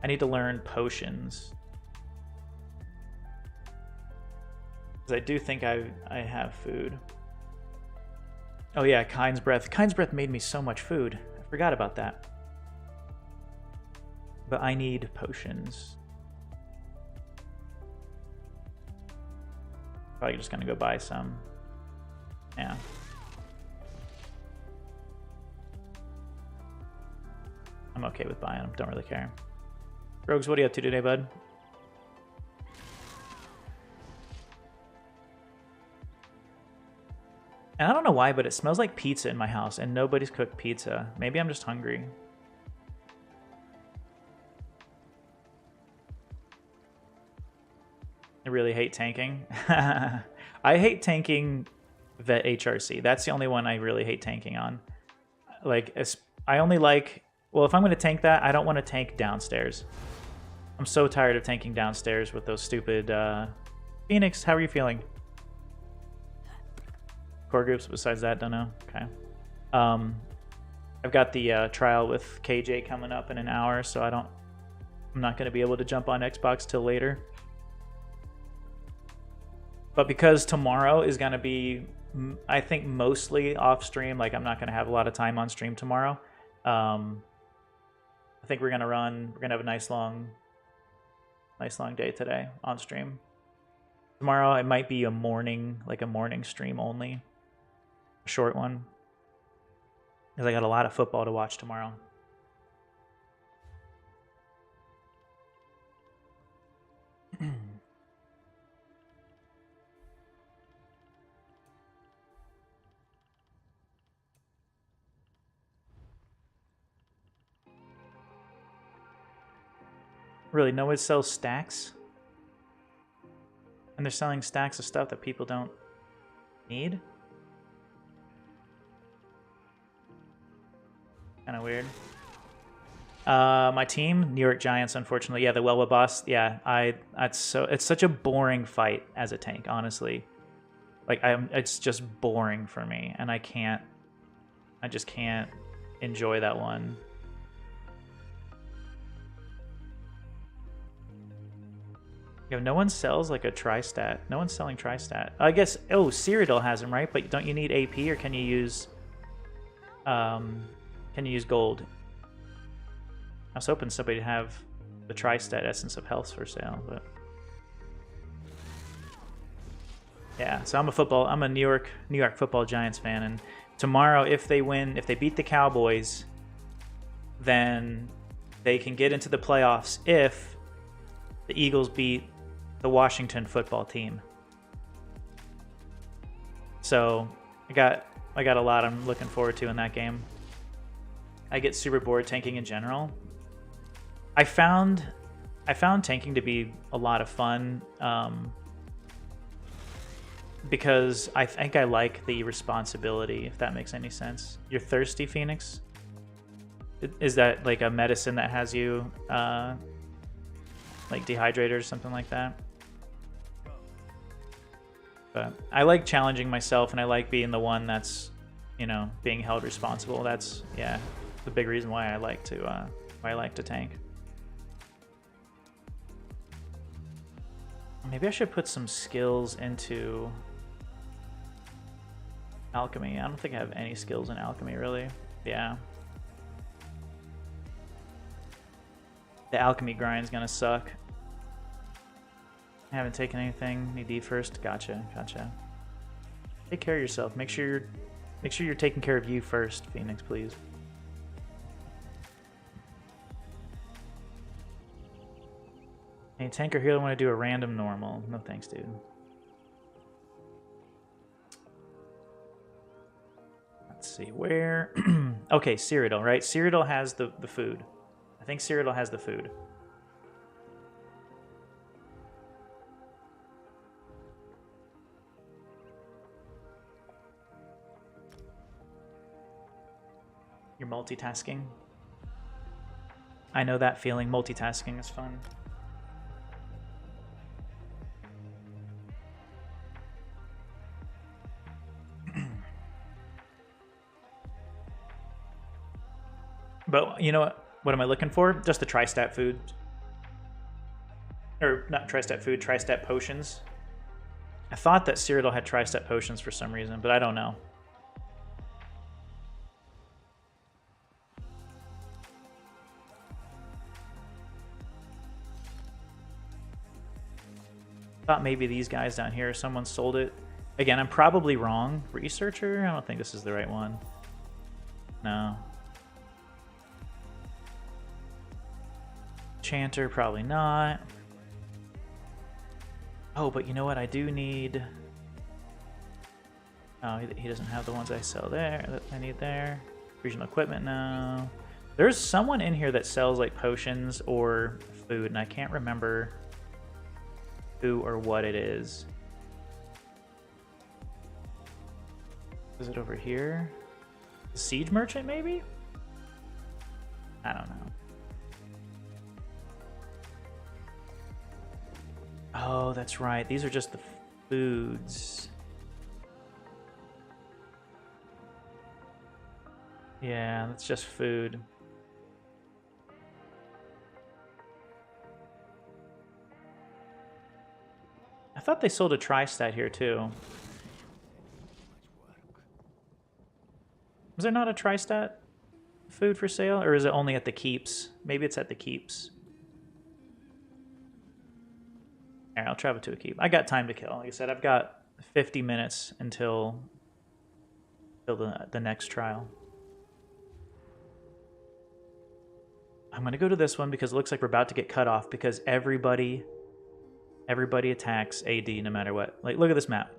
I need to learn potions. Because I do think I have food. Oh yeah, Kind's Breath. Kind's Breath made me so much food. I forgot about that. But I need potions. Probably just gonna go buy some. Yeah. I'm okay with buying them. Don't really care. Rogues, what are you up to today, bud? And I don't know why, but it smells like pizza in my house, and nobody's cooked pizza. Maybe I'm just hungry. I really hate tanking. I hate tanking Vet HRC. That's the only one I really hate tanking on. Like, I only like... Well, if I'm going to tank that, I don't want to tank downstairs. I'm so tired of tanking downstairs with those stupid... Phoenix, how are you feeling? Core groups besides that, don't know. Okay. I've got the trial with KJ coming up in an hour, so I'm not going to be able to jump on Xbox till later. But because tomorrow is going to be, I think, mostly off stream, like I'm not going to have a lot of time on stream tomorrow. I think we're going to have a nice long day today on stream. Tomorrow it might be a morning stream only. A short one. Because I got a lot of football to watch tomorrow. Really, no one sells stacks? And they're selling stacks of stuff that people don't need? Kind of weird. My team, New York Giants, unfortunately. Yeah, the Welwa boss. Yeah, it's such a boring fight as a tank, honestly. Like it's just boring for me, and I just can't enjoy that one. You know, no one sells like a tri-stat. No one's selling tri-stat. I guess, oh, Cyrodiil has them, right? But don't you need AP, or can you use gold? I was hoping somebody would have the tri-stat Essence of Health for sale, but yeah. So I'm a New York Football Giants fan, and tomorrow, if they beat the Cowboys, then they can get into the playoffs if the Eagles beat the Washington football team. So I got a lot I'm looking forward to in that game. I get super bored tanking in general. I found tanking to be a lot of fun because I think I like the responsibility, if that makes any sense. You're thirsty, Phoenix? Is that like a medicine that has you like dehydrated or something like that? But I like challenging myself, and I like being the one that's, you know, being held responsible. That's, yeah, the big reason why I like to tank. Maybe I should put some skills into alchemy. I don't think I have any skills in alchemy, really. Yeah. The alchemy grind's gonna suck. I haven't taken anything. Need D first. Gotcha. Take care of yourself. Make sure you're taking care of you first, Phoenix, please. Hey, tank or healer want to do a random normal? No thanks, dude. Let's see where. Okay, Cyrodiil, right? Cyrodiil has the food. I think Cyrodiil has the food. You're multitasking. I know that feeling. Multitasking is fun. But you know what am I looking for? Just the tri-stat food. Or not tri-stat food, tri-stat potions. I thought that Cyrodiil had tri-stat potions for some reason, but I don't know. Thought maybe these guys down here, someone sold it. Again, I'm probably wrong. Researcher? I don't think this is the right one. No. Chanter, probably not. Oh, but you know what? I do need... Oh, he doesn't have the ones I sell there, that I need there. Regional equipment, no. There's someone in here that sells like potions or food, and I can't remember who or what it is. Is it over here? The siege merchant, maybe? I don't know. Oh, that's right. These are just the foods. Yeah, that's just food. I thought they sold a tri-stat here too. Was there not a tri-stat food for sale? Or is it only at the keeps? Maybe it's at the keeps. Alright, I'll travel to a keep. I got time to kill. Like I said, I've got 50 minutes until the next trial. I'm going to go to this one because it looks like we're about to get cut off because everybody attacks AD no matter what. Like, look at this map.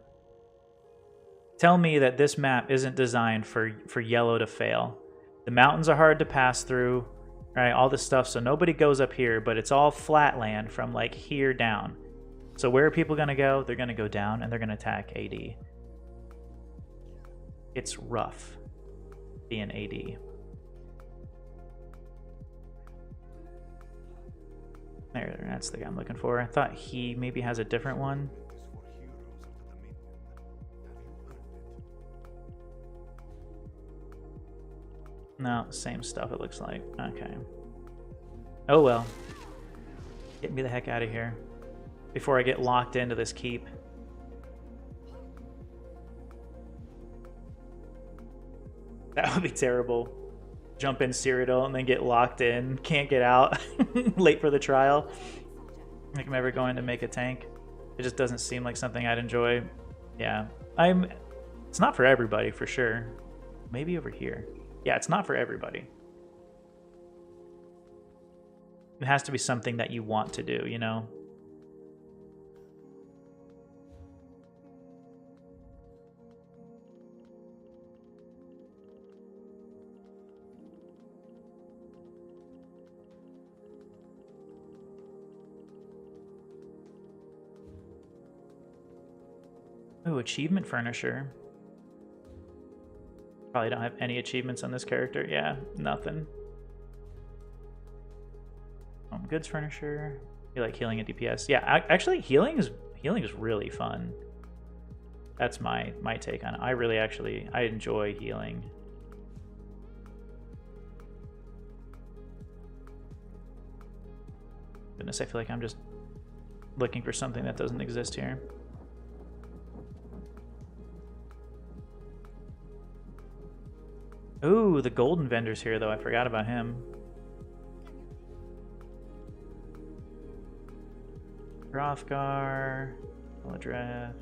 Tell me that this map isn't designed for yellow to fail. The mountains are hard to pass through, right? All this stuff, so nobody goes up here, but it's all flat land from like here down. So where are people going to go? They're going to go down and they're going to attack AD. It's rough being AD. There, that's the guy I'm looking for. I thought he maybe has a different one. No, same stuff it looks like. Okay. Oh well. Get me the heck out of here before I get locked into this keep. That would be terrible. Jump in Cyrodiil and then get locked in, can't get out, late for the trial. Like I'm ever going to make a tank. It just doesn't seem like something I'd enjoy. Yeah, it's not for everybody for sure. Maybe over here. Yeah, it's not for everybody. It has to be something that you want to do, you know? Oh, achievement furnisher. Probably don't have any achievements on this character. Yeah, nothing. Goods furnisher. You like healing and DPS? Yeah, actually, healing is really fun. That's my take on it. I enjoy healing. Goodness, I feel like I'm just looking for something that doesn't exist here. Ooh, the golden vendor's here, though. I forgot about him. Hrothgar, Eldreth.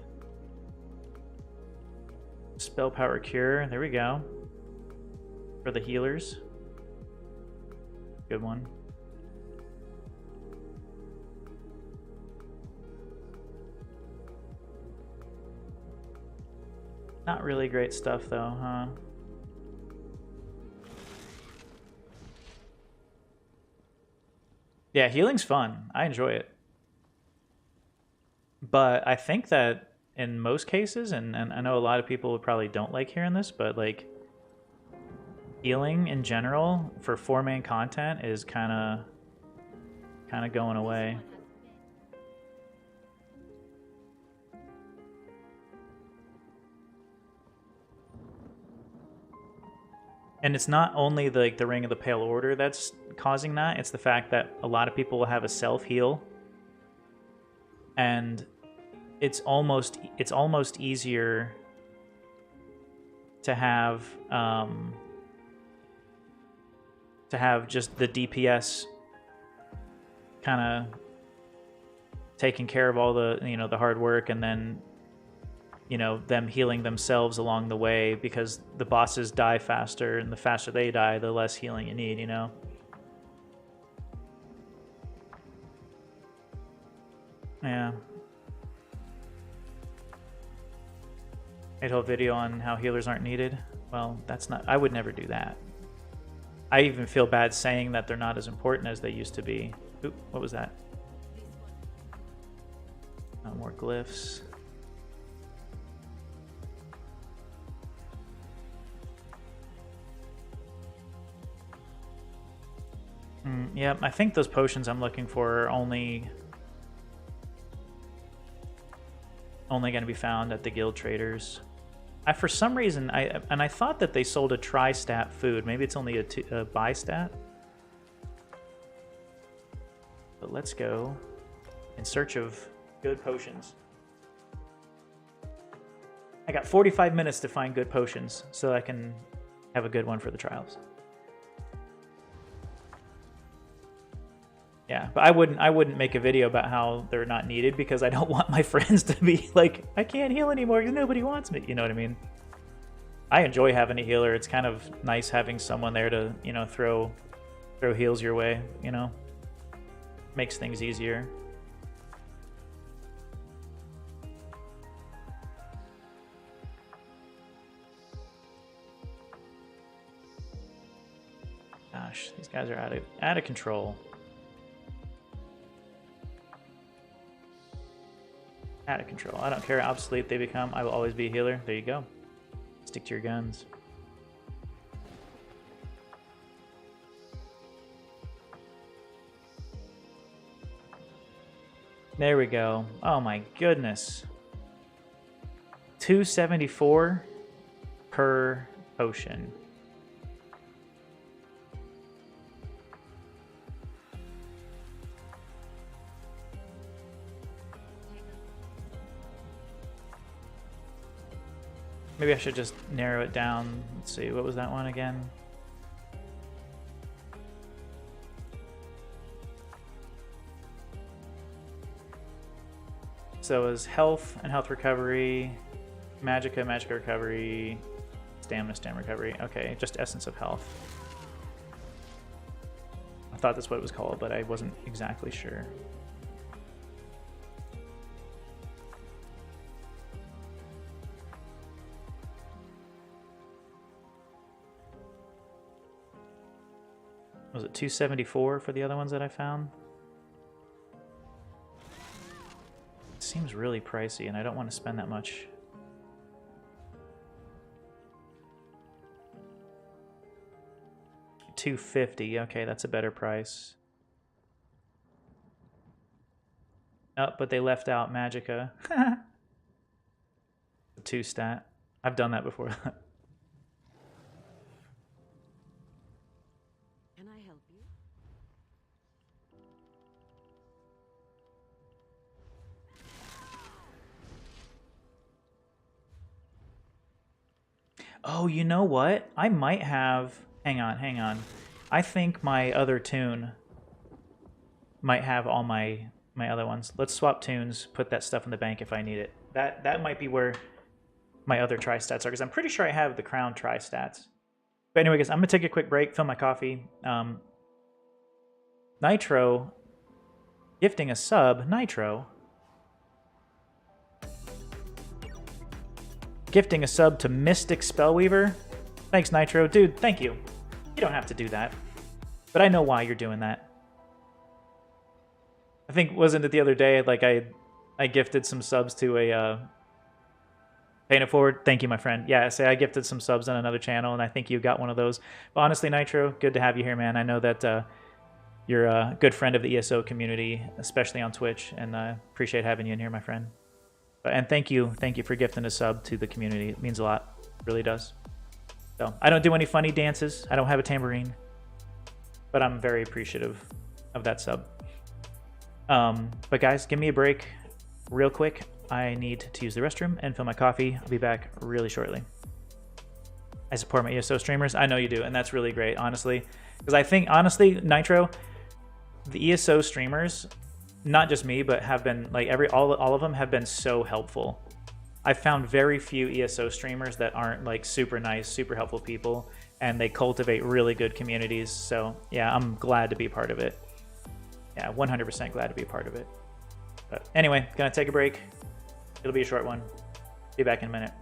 Spell Power Cure. There we go. For the healers. Good one. Not really great stuff, though, huh? Yeah, healing's fun. I enjoy it. But I think that in most cases, and I know a lot of people probably don't like hearing this, but like healing in general for 4-man content is kind of going away. And it's not only the Ring of the Pale Order that's causing that, it's the fact that a lot of people will have a self-heal, and it's almost easier to have just the DPS kind of taking care of all the the hard work, and then them healing themselves along the way, because the bosses die faster, and the faster they die, the less healing you need, Yeah. Made a whole video on how healers aren't needed. Well, that's not... I would never do that. I even feel bad saying that they're not as important as they used to be. Oop, what was that? No more glyphs. Yeah, I think those potions I'm looking for are only going to be found at the guild traders. For some reason, I thought that they sold a tri-stat food. Maybe it's only a bi-stat. But let's go in search of good potions. I got 45 minutes to find good potions, so I can have a good one for the trials. Yeah, but I wouldn't make a video about how they're not needed, because I don't want my friends to be like, I can't heal anymore because nobody wants me. You know what I mean? I enjoy having a healer. It's kind of nice having someone there to, throw heals your way, Makes things easier. Gosh, these guys are out of control. Out of control. I don't care how obsolete they become. I will always be a healer. There you go. Stick to your guns. There we go. Oh my goodness. 274 per potion. Maybe I should just narrow it down. Let's see, what was that one again? So it was health and health recovery, magicka, magic recovery, stamina, stamina recovery. Okay, just essence of health. I thought that's what it was called, but I wasn't exactly sure. Was it 274 for the other ones that I found? It seems really pricey, and I don't want to spend that much. $250. Okay, that's a better price. Oh, but they left out magicka. 2-stat. I've done that before. Oh, you know what? I might have... Hang on. I think my other tune might have all my other ones. Let's swap tunes, put that stuff in the bank if I need it. That might be where my other tri-stats are, because I'm pretty sure I have the crown tri-stats. But anyway, guys, I'm going to take a quick break, fill my coffee. Nitro, gifting a sub. Nitro. Gifting a sub to Mystic Spellweaver. Thanks, Nitro. Dude, thank you. You don't have to do that. But I know why you're doing that. I think, wasn't it the other day, like I gifted some subs to a... Paying it forward. Thank you, my friend. Yeah, say I gifted some subs on another channel, and I think you got one of those. But honestly, Nitro, good to have you here, man. I know that you're a good friend of the ESO community, especially on Twitch, and I appreciate having you in here, my friend. And thank you for gifting a sub to the community. It means a lot. It really does. So I don't do any funny dances. I don't have a tambourine, but I'm very appreciative of that sub. But guys, give me a break real quick. I need to use the restroom and fill my coffee. I'll be back really shortly. I support my ESO streamers. I know you do, and that's really great, honestly. Because I think, honestly, Nitro, the ESO streamers, not just me, but have been, like, all of them have been so helpful. I've found very few ESO streamers that aren't, like, super nice, super helpful people, and they cultivate really good communities. So, yeah, I'm glad to be part of it. Yeah, 100% glad to be a part of it. But anyway, gonna take a break. It'll be a short one. Be back in a minute.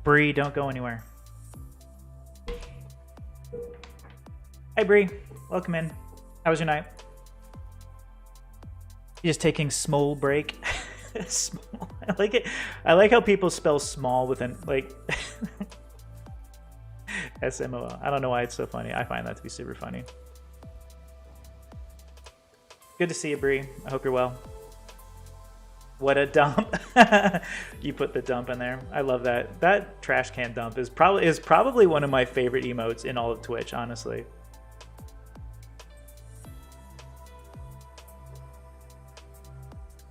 Bree, don't go anywhere. Hey Bree, welcome in. How was your night? You just taking small break? Small. I like it. I like how people spell small within, like, SMOL. I don't know why it's so funny. I find that to be super funny. Good to see you, Bree. I hope you're well. What a dump. You put the dump in there. I love that. That trash can dump is probably one of my favorite emotes in all of Twitch, honestly.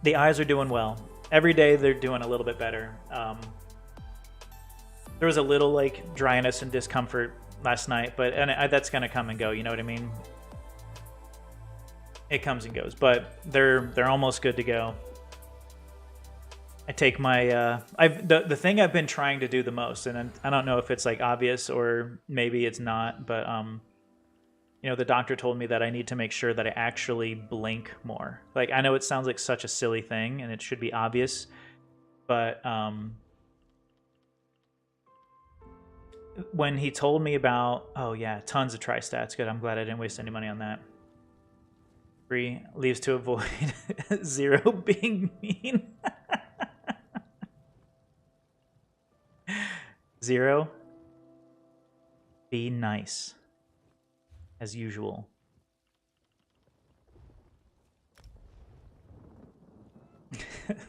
The eyes are doing well. Every day they're doing a little bit better. There was a little like dryness and discomfort last night, but that's gonna come and go. You know what I mean? It comes and goes, but they're almost good to go. I take my the thing I've been trying to do the most, and I don't know if it's like obvious or maybe it's not, but you know, the doctor told me that I need to make sure that I actually blink more. Like, I know it sounds like such a silly thing and it should be obvious, but when he told me about, oh yeah, tons of tri-stats, good, I'm glad I didn't waste any money on that. 3 leaves to avoid 0 being mean. 0, be nice. As usual.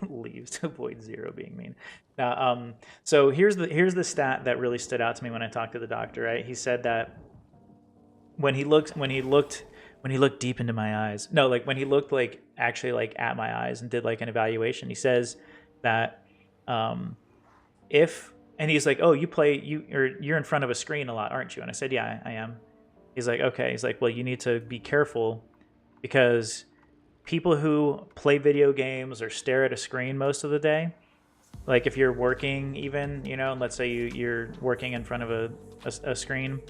Leaves to avoid 0 being mean. Now, so here's the stat that really stood out to me when I talked to the doctor. Right, he said that when he looked deep into my eyes, no, like when he looked like actually like at my eyes and did like an evaluation, he says that and he's like, oh, you're in front of a screen a lot, aren't you? And I said, yeah, I am. He's like, okay. He's like, well, you need to be careful because people who play video games or stare at a screen most of the day, like if you're working even, you know, and let's say you're working in front of a screen,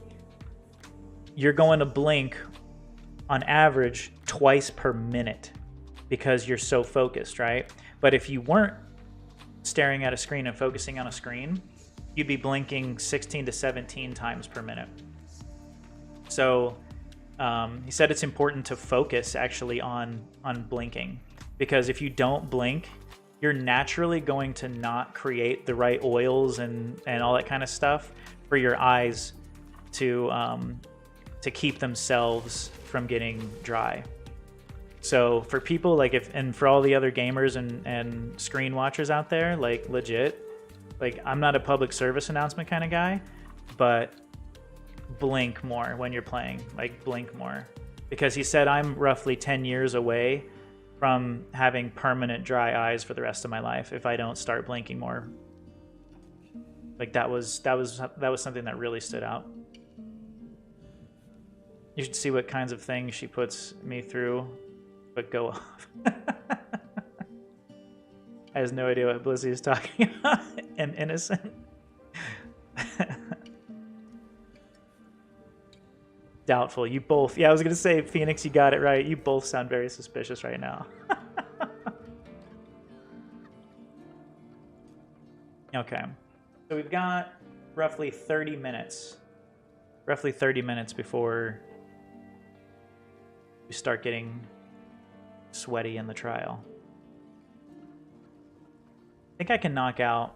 you're going to blink on average twice per minute because you're so focused, right? But if you weren't staring at a screen and focusing on a screen, you'd be blinking 16 to 17 times per minute. So he said it's important to focus actually on blinking, because if you don't blink, you're naturally going to not create the right oils and all that kind of stuff for your eyes to keep themselves from getting dry. So for people like and for all the other gamers and screen watchers out there, like legit, like I'm not a public service announcement kind of guy, but blink more when you're playing, like blink more. Because he said I'm roughly 10 years away from having permanent dry eyes for the rest of my life if I don't start blinking more. Like that was something that really stood out. You should see what kinds of things she puts me through, but go off. I have no idea what Blissey is talking about. I'm innocent. Doubtful. You both. Yeah, I was going to say, Phoenix, you got it right. You both sound very suspicious right now. Okay. So we've got roughly 30 minutes. Roughly 30 minutes before we start getting sweaty in the trial. I think I can knock out...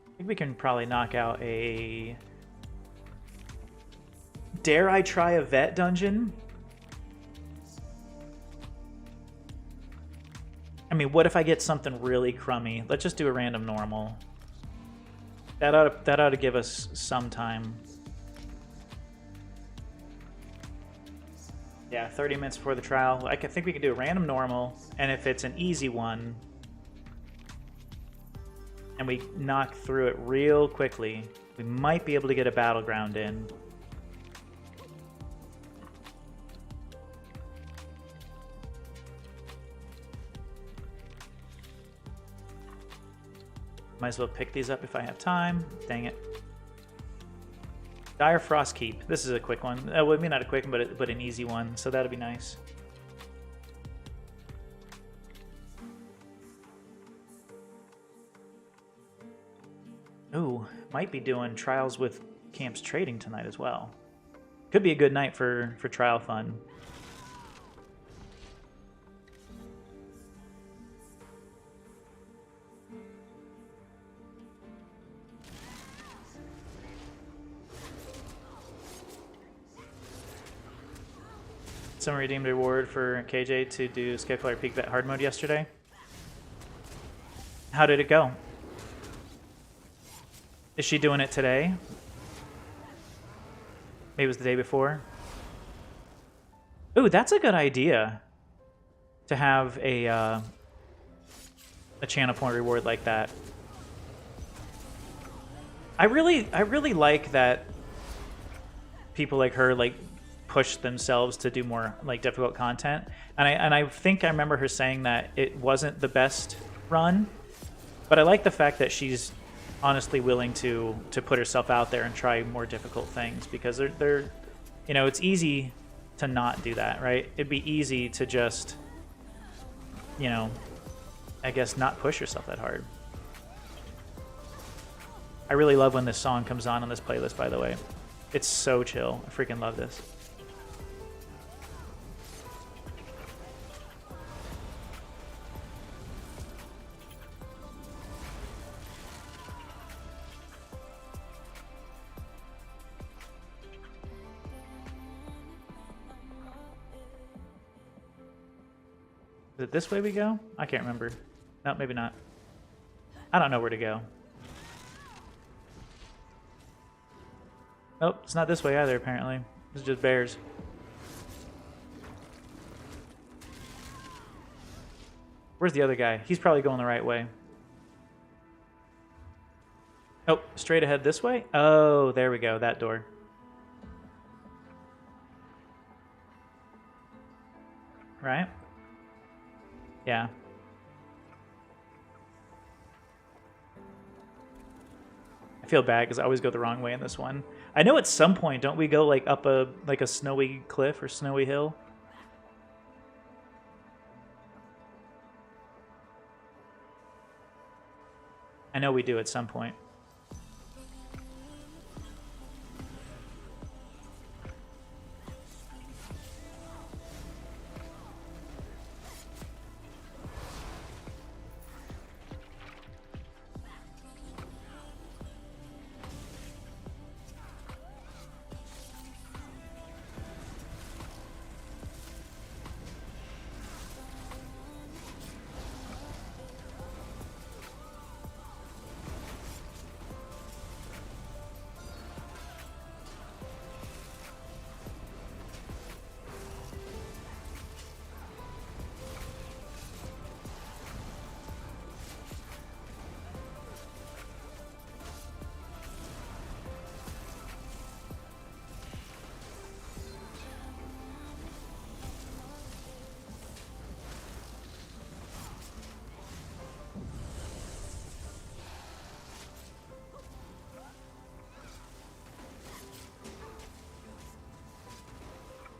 I think we can probably knock out a... Dare I try a vet dungeon? I mean, what if I get something really crummy? Let's just do a random normal. That ought to give us some time. Yeah, 30 minutes before the trial. I think we can do a random normal, and if it's an easy one, and we knock through it real quickly, we might be able to get a battleground in. Might as well pick these up if I have time. Dang it. Dire Frost Keep. This is a quick one. Well, maybe not a quick one, but an easy one. So that'll be nice. Ooh, might be doing trials with Camps Trading tonight as well. Could be a good night for trial fun. Someone redeemed a reward for KJ to do Skyflyer Peak Vet hard mode yesterday. How did it go? Is she doing it today? Maybe it was the day before. Ooh, that's a good idea. To have a channel point reward like that. I really like that people like her like push themselves to do more like difficult content, and I think I remember her saying that it wasn't the best run, but I like the fact that she's honestly willing to put herself out there and try more difficult things, because they're you know, it's easy to not do that, right? It'd be easy to just, you know, I guess not push yourself that hard. I really love when this song comes on this playlist, by the way. It's so chill. I freaking love this. Is it this way we go? I can't remember. No, maybe not. I don't know where to go. Oh, it's not this way either, apparently. It's just bears. Where's the other guy? He's probably going the right way. Oh, straight ahead this way? Oh, there we go, that door. Right? Yeah. I feel bad because I always go the wrong way in this one. I know at some point, don't we go like up a snowy cliff or snowy hill? know we do at some point.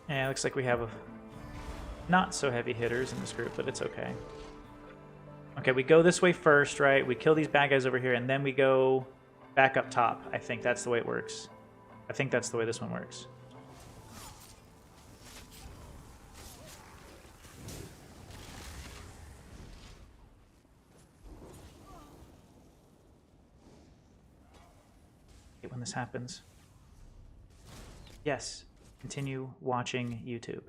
Yeah, it looks like we have not so heavy hitters in this group, but it's okay. Okay, we go this way first, right? We kill these bad guys over here, and then we go back up top. I think that's the way it works. I think that's the way this one works. I hate when this happens. Yes. Continue watching YouTube.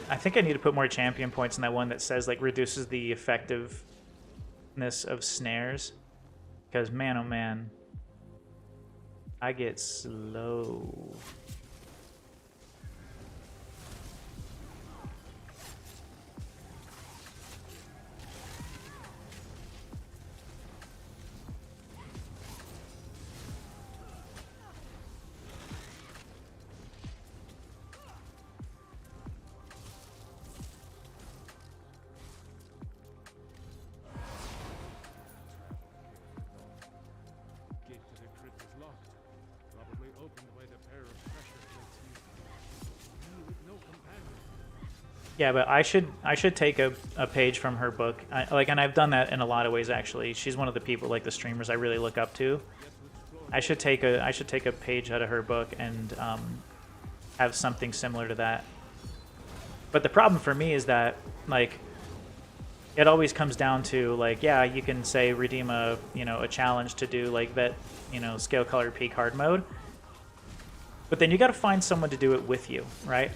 I think I need to put more champion points in that one that says like reduces the effectiveness of snares. Because man, oh man, I get slow. Yeah, but I should take a page from her book. And I've done that in a lot of ways actually. She's one of the people, like the streamers, I really look up to. I should take a page out of her book and have something similar to that. But the problem for me is that like it always comes down to like, yeah, you can say redeem a a challenge to do like that scale color peak hard mode, but then you got to find someone to do it with you, right?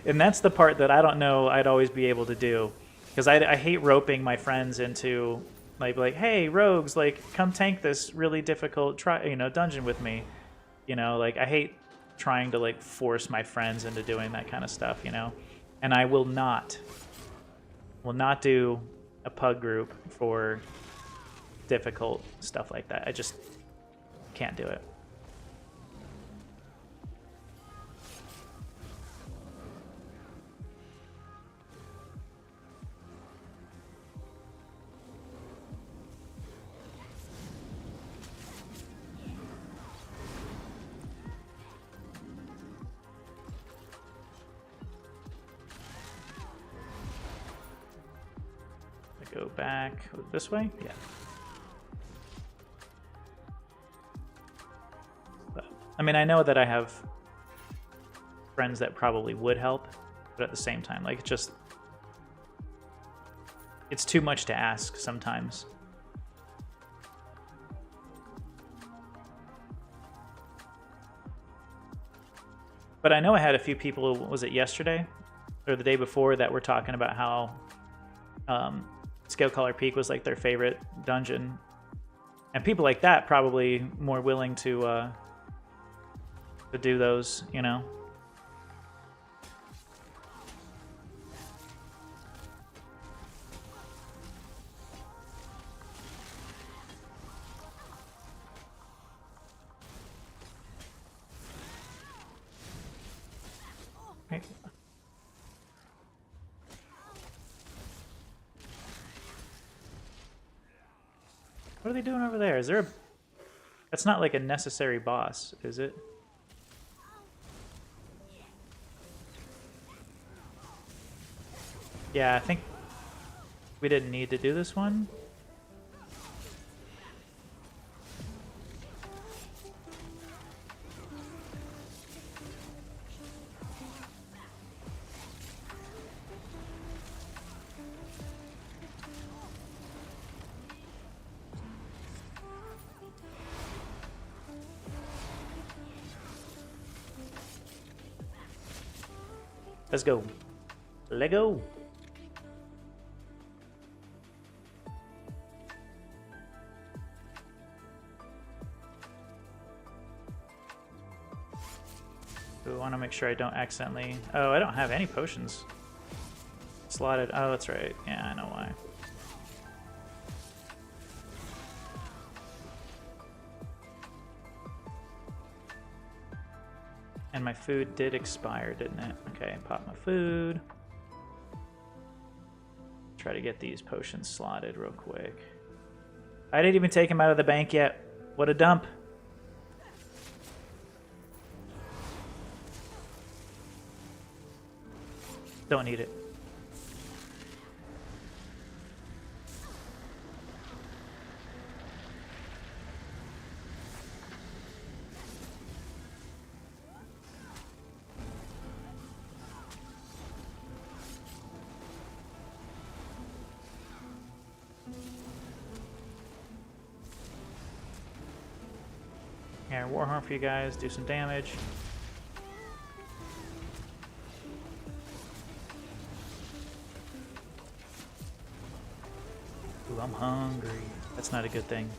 And that's the part that I don't know I'd always be able to do, because I hate roping my friends into like, hey, rogues, like come tank this really difficult dungeon with me. Like I hate trying to like force my friends into doing that kind of stuff, And I will not do a pug group for difficult stuff like that. I just can't do it. Go back this way? Yeah. But, I mean, I know that I have friends that probably would help, but at the same time, like, it's too much to ask sometimes. But I know I had a few people, was it yesterday or the day before, that were talking about how Scale Color Peak was like their favorite dungeon, and people like that probably more willing to do those, Okay. What are they doing over there? Is there a... That's not like a necessary boss, is it? Yeah, I think we didn't need to do this one. Let's go. Lego. I want to make sure I don't accidentally... Oh, I don't have any potions slotted. Oh, that's right. Yeah, I know why. And my food did expire, didn't it? Okay, pop my food. Try to get these potions slotted real quick. I didn't even take them out of the bank yet. What a dump. Don't need it. Yeah, Warhorn for you guys, do some damage. Ooh, I'm hungry. That's not a good thing.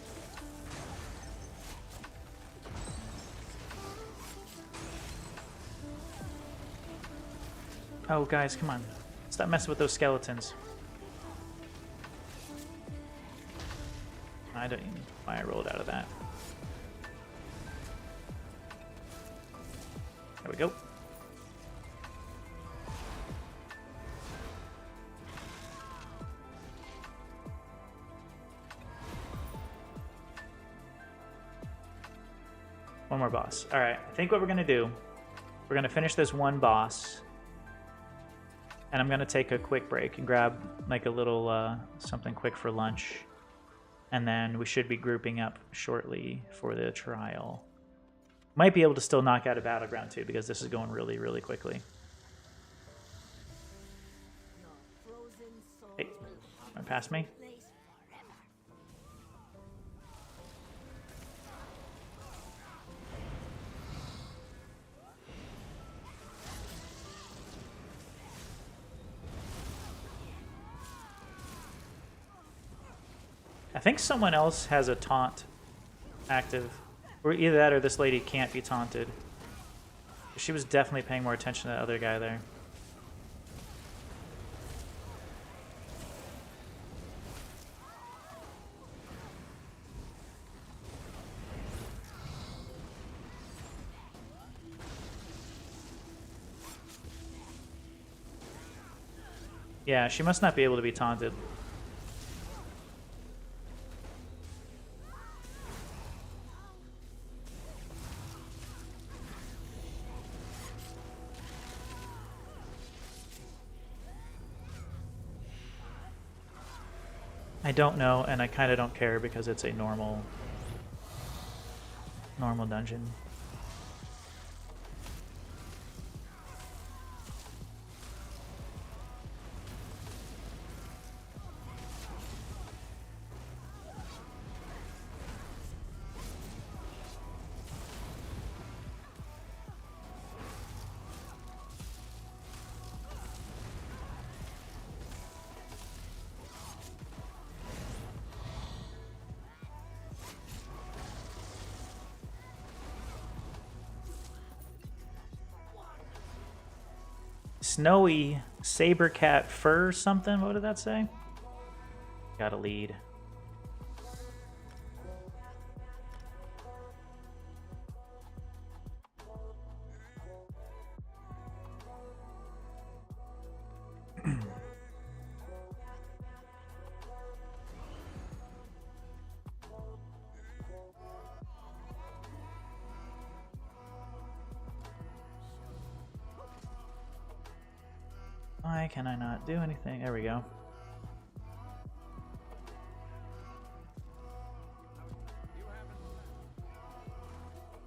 Oh, guys, come on. Stop messing with those skeletons. I don't even know why I rolled out of that. There we go. One more boss. All right, I think what we're gonna do, we're gonna finish this one boss, and I'm gonna take a quick break and grab like a little something quick for lunch, and then we should be grouping up shortly for the trial. Might be able to still knock out a battleground too, because this is going really, really quickly. Hey, run past me. I think someone else has a taunt active. Or either that or this lady can't be taunted. She was definitely paying more attention to that other guy there. Yeah, she must not be able to be taunted. I don't know, and I kind of don't care because it's a normal dungeon. Snowy saber cat fur something. What did that say? Got a lead. Why can I not do anything? There we go.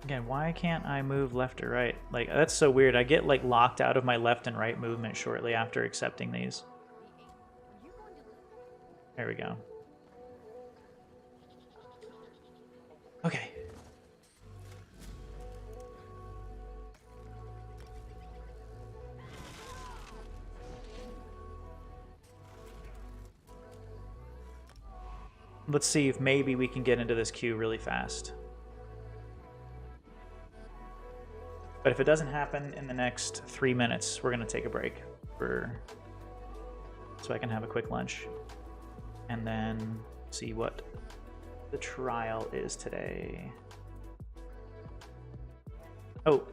Again, why can't I move left or right? Like, that's so weird. I get, like, locked out of my left and right movement shortly after accepting these. There we go. Okay. Let's see if maybe we can get into this queue really fast. But if it doesn't happen in the next 3 minutes, we're going to take a break so I can have a quick lunch and then see what the trial is today. Oh.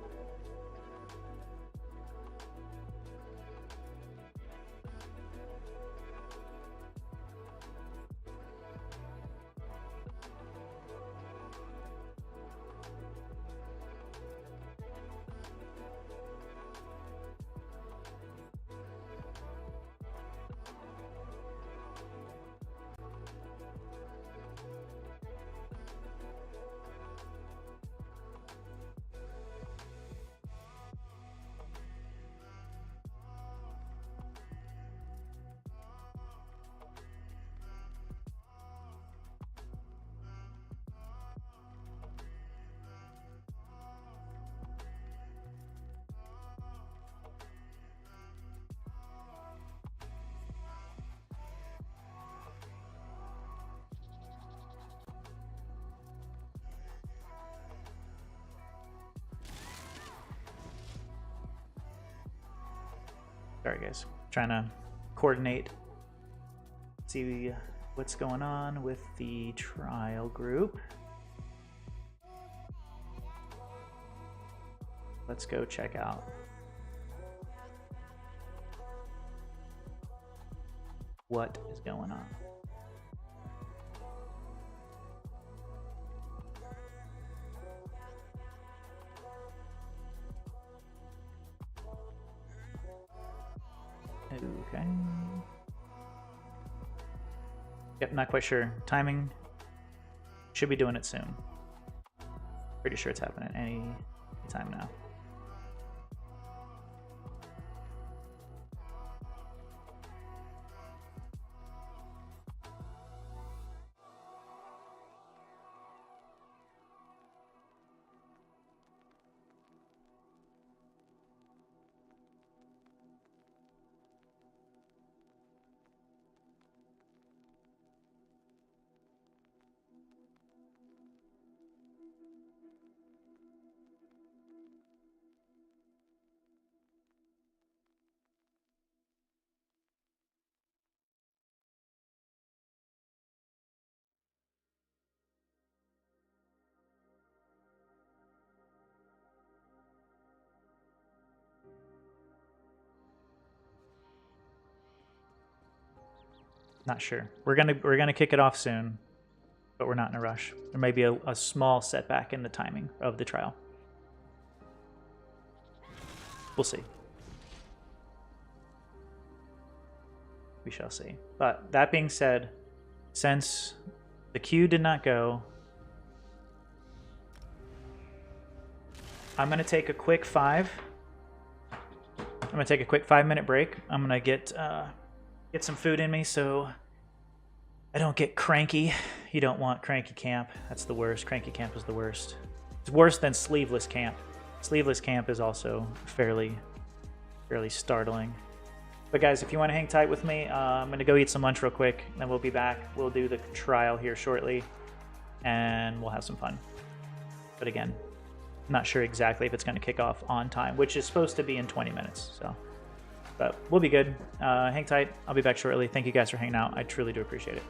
Sorry, guys. Trying to coordinate, see what's going on with the trial group. Let's go check out. What is going on? Okay. Yep, not quite sure. Timing. Should be doing it soon. Pretty sure it's happening any time now. Not sure. We're gonna kick it off soon, but we're not in a rush. There may be a small setback in the timing of the trial. We'll see. We shall see. But that being said, since the queue did not go, I'm gonna take a quick 5-minute break. I'm gonna get some food in me so I don't get cranky. You don't want cranky camp. That's the worst. Cranky camp is the worst. It's worse than sleeveless camp. Sleeveless camp is also fairly startling. But guys, if you want to hang tight with me, I'm going to go eat some lunch real quick, then we'll be back. We'll do the trial here shortly, and we'll have some fun. But again, I'm not sure exactly if it's going to kick off on time, which is supposed to be in 20 minutes. So, but we'll be good. Hang tight. I'll be back shortly. Thank you guys for hanging out. I truly do appreciate it.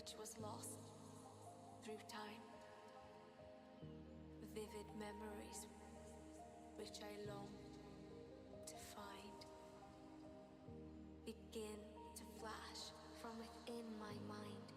which was lost through time. Vivid memories which I long to find begin to flash from within my mind.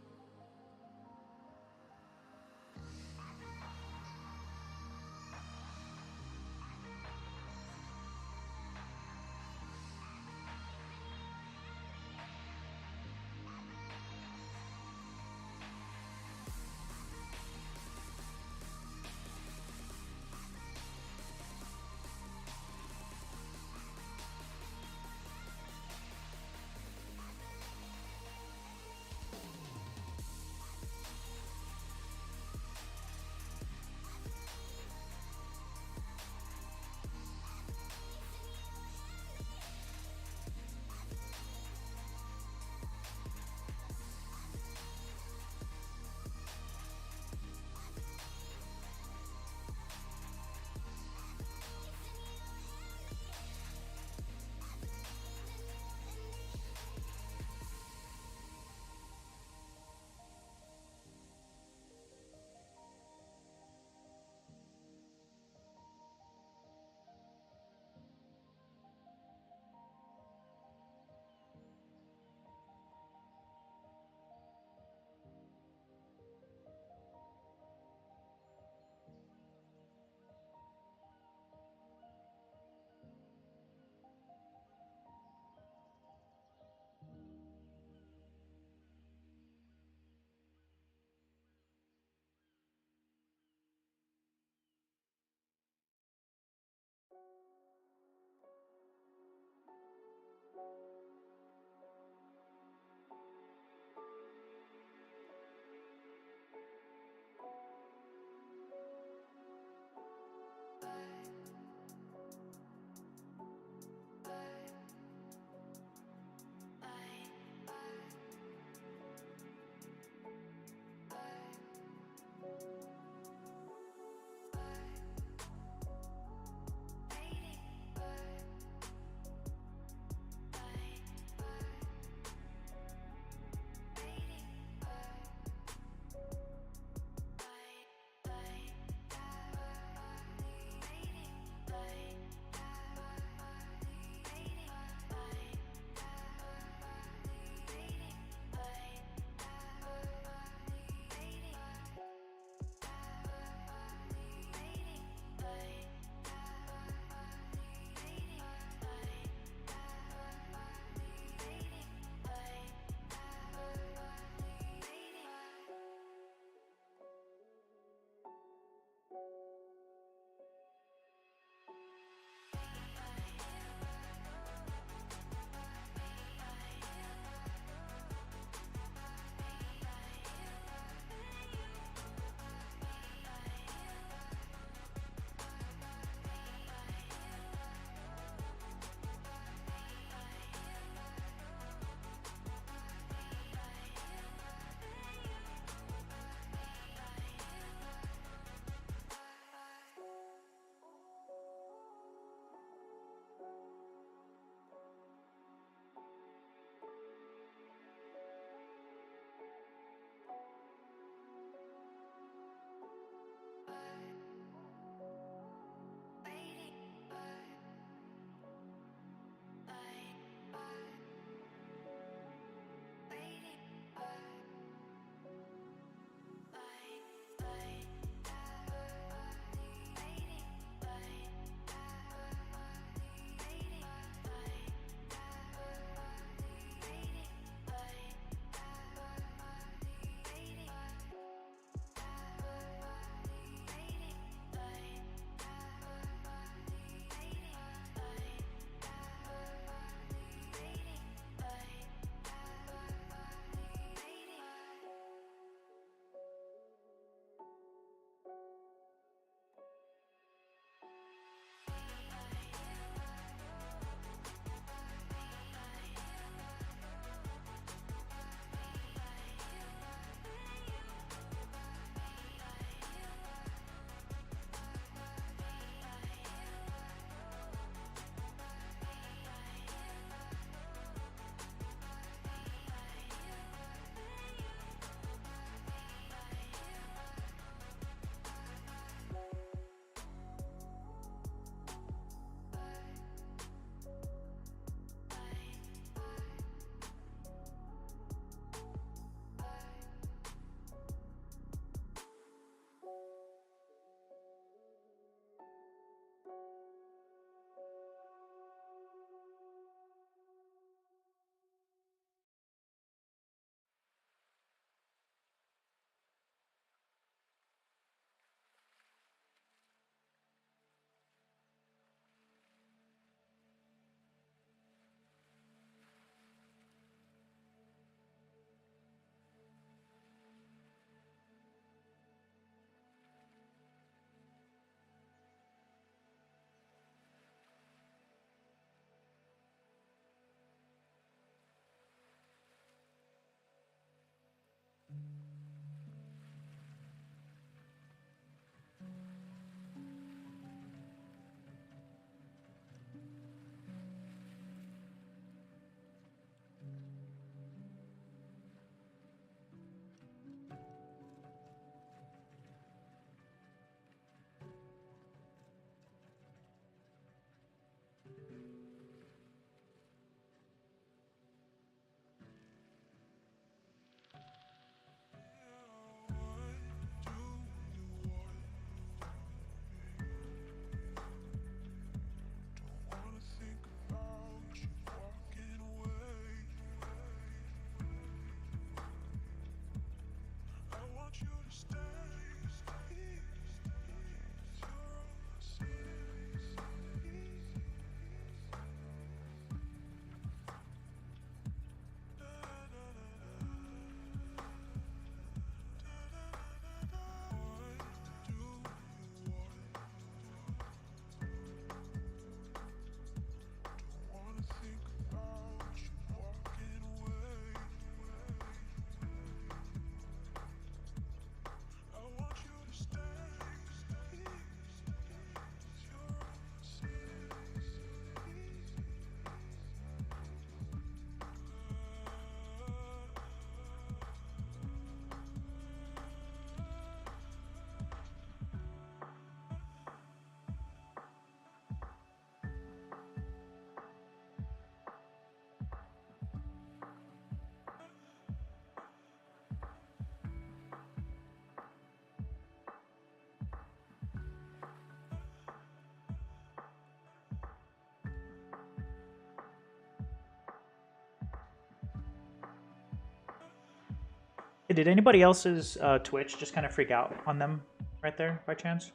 Hey, did anybody else's Twitch just kind of freak out on them right there by chance?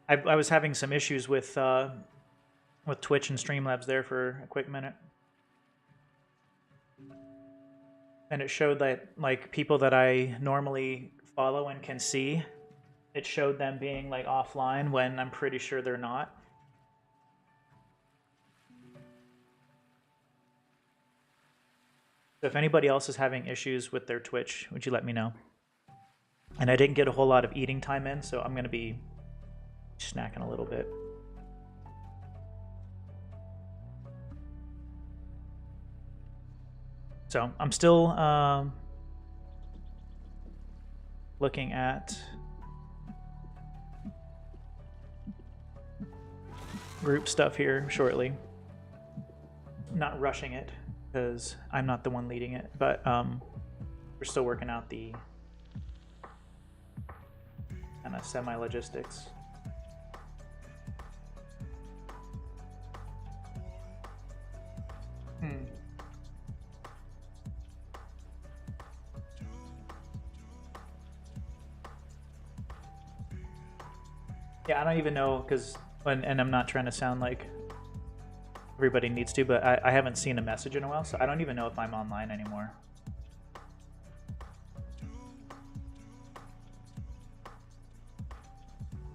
I was having some issues with Twitch and Streamlabs there for a quick minute. And it showed that, like, people that I normally follow and can see, it showed them being, like, offline when I'm pretty sure they're not. So if anybody else is having issues with their Twitch, would you let me know? And I didn't get a whole lot of eating time in, so I'm going to be snacking a little bit. So I'm still looking at group stuff here shortly. Not rushing it because I'm not the one leading it, but we're still working out the kind of semi-logistics. Yeah, I don't even know, because, and I'm not trying to sound like everybody needs to, but I haven't seen a message in a while, so I don't even know if I'm online anymore.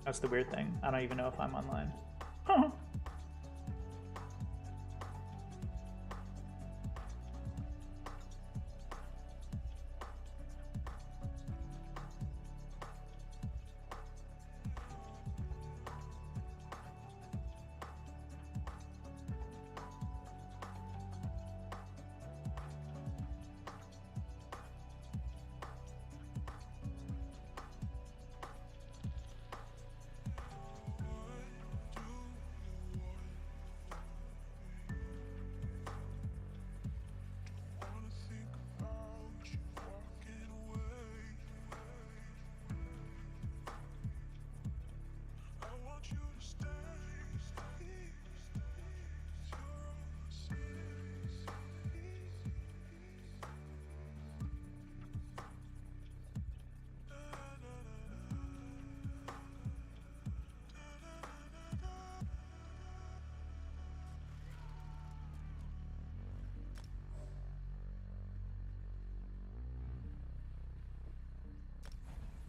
That's the weird thing. I don't even know if I'm online.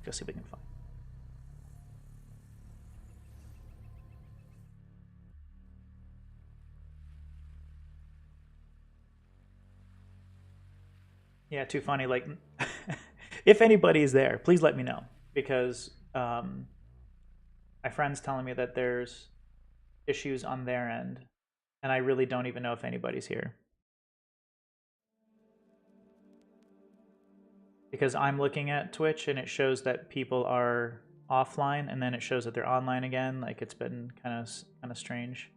Go see if we can find. Yeah, too funny. Like, if anybody's there, please let me know, because my friend's telling me that there's issues on their end, and I really don't even know if anybody's here. Because I'm looking at Twitch and it shows that people are offline, and then it shows that they're online again. Like, it's been kind of strange.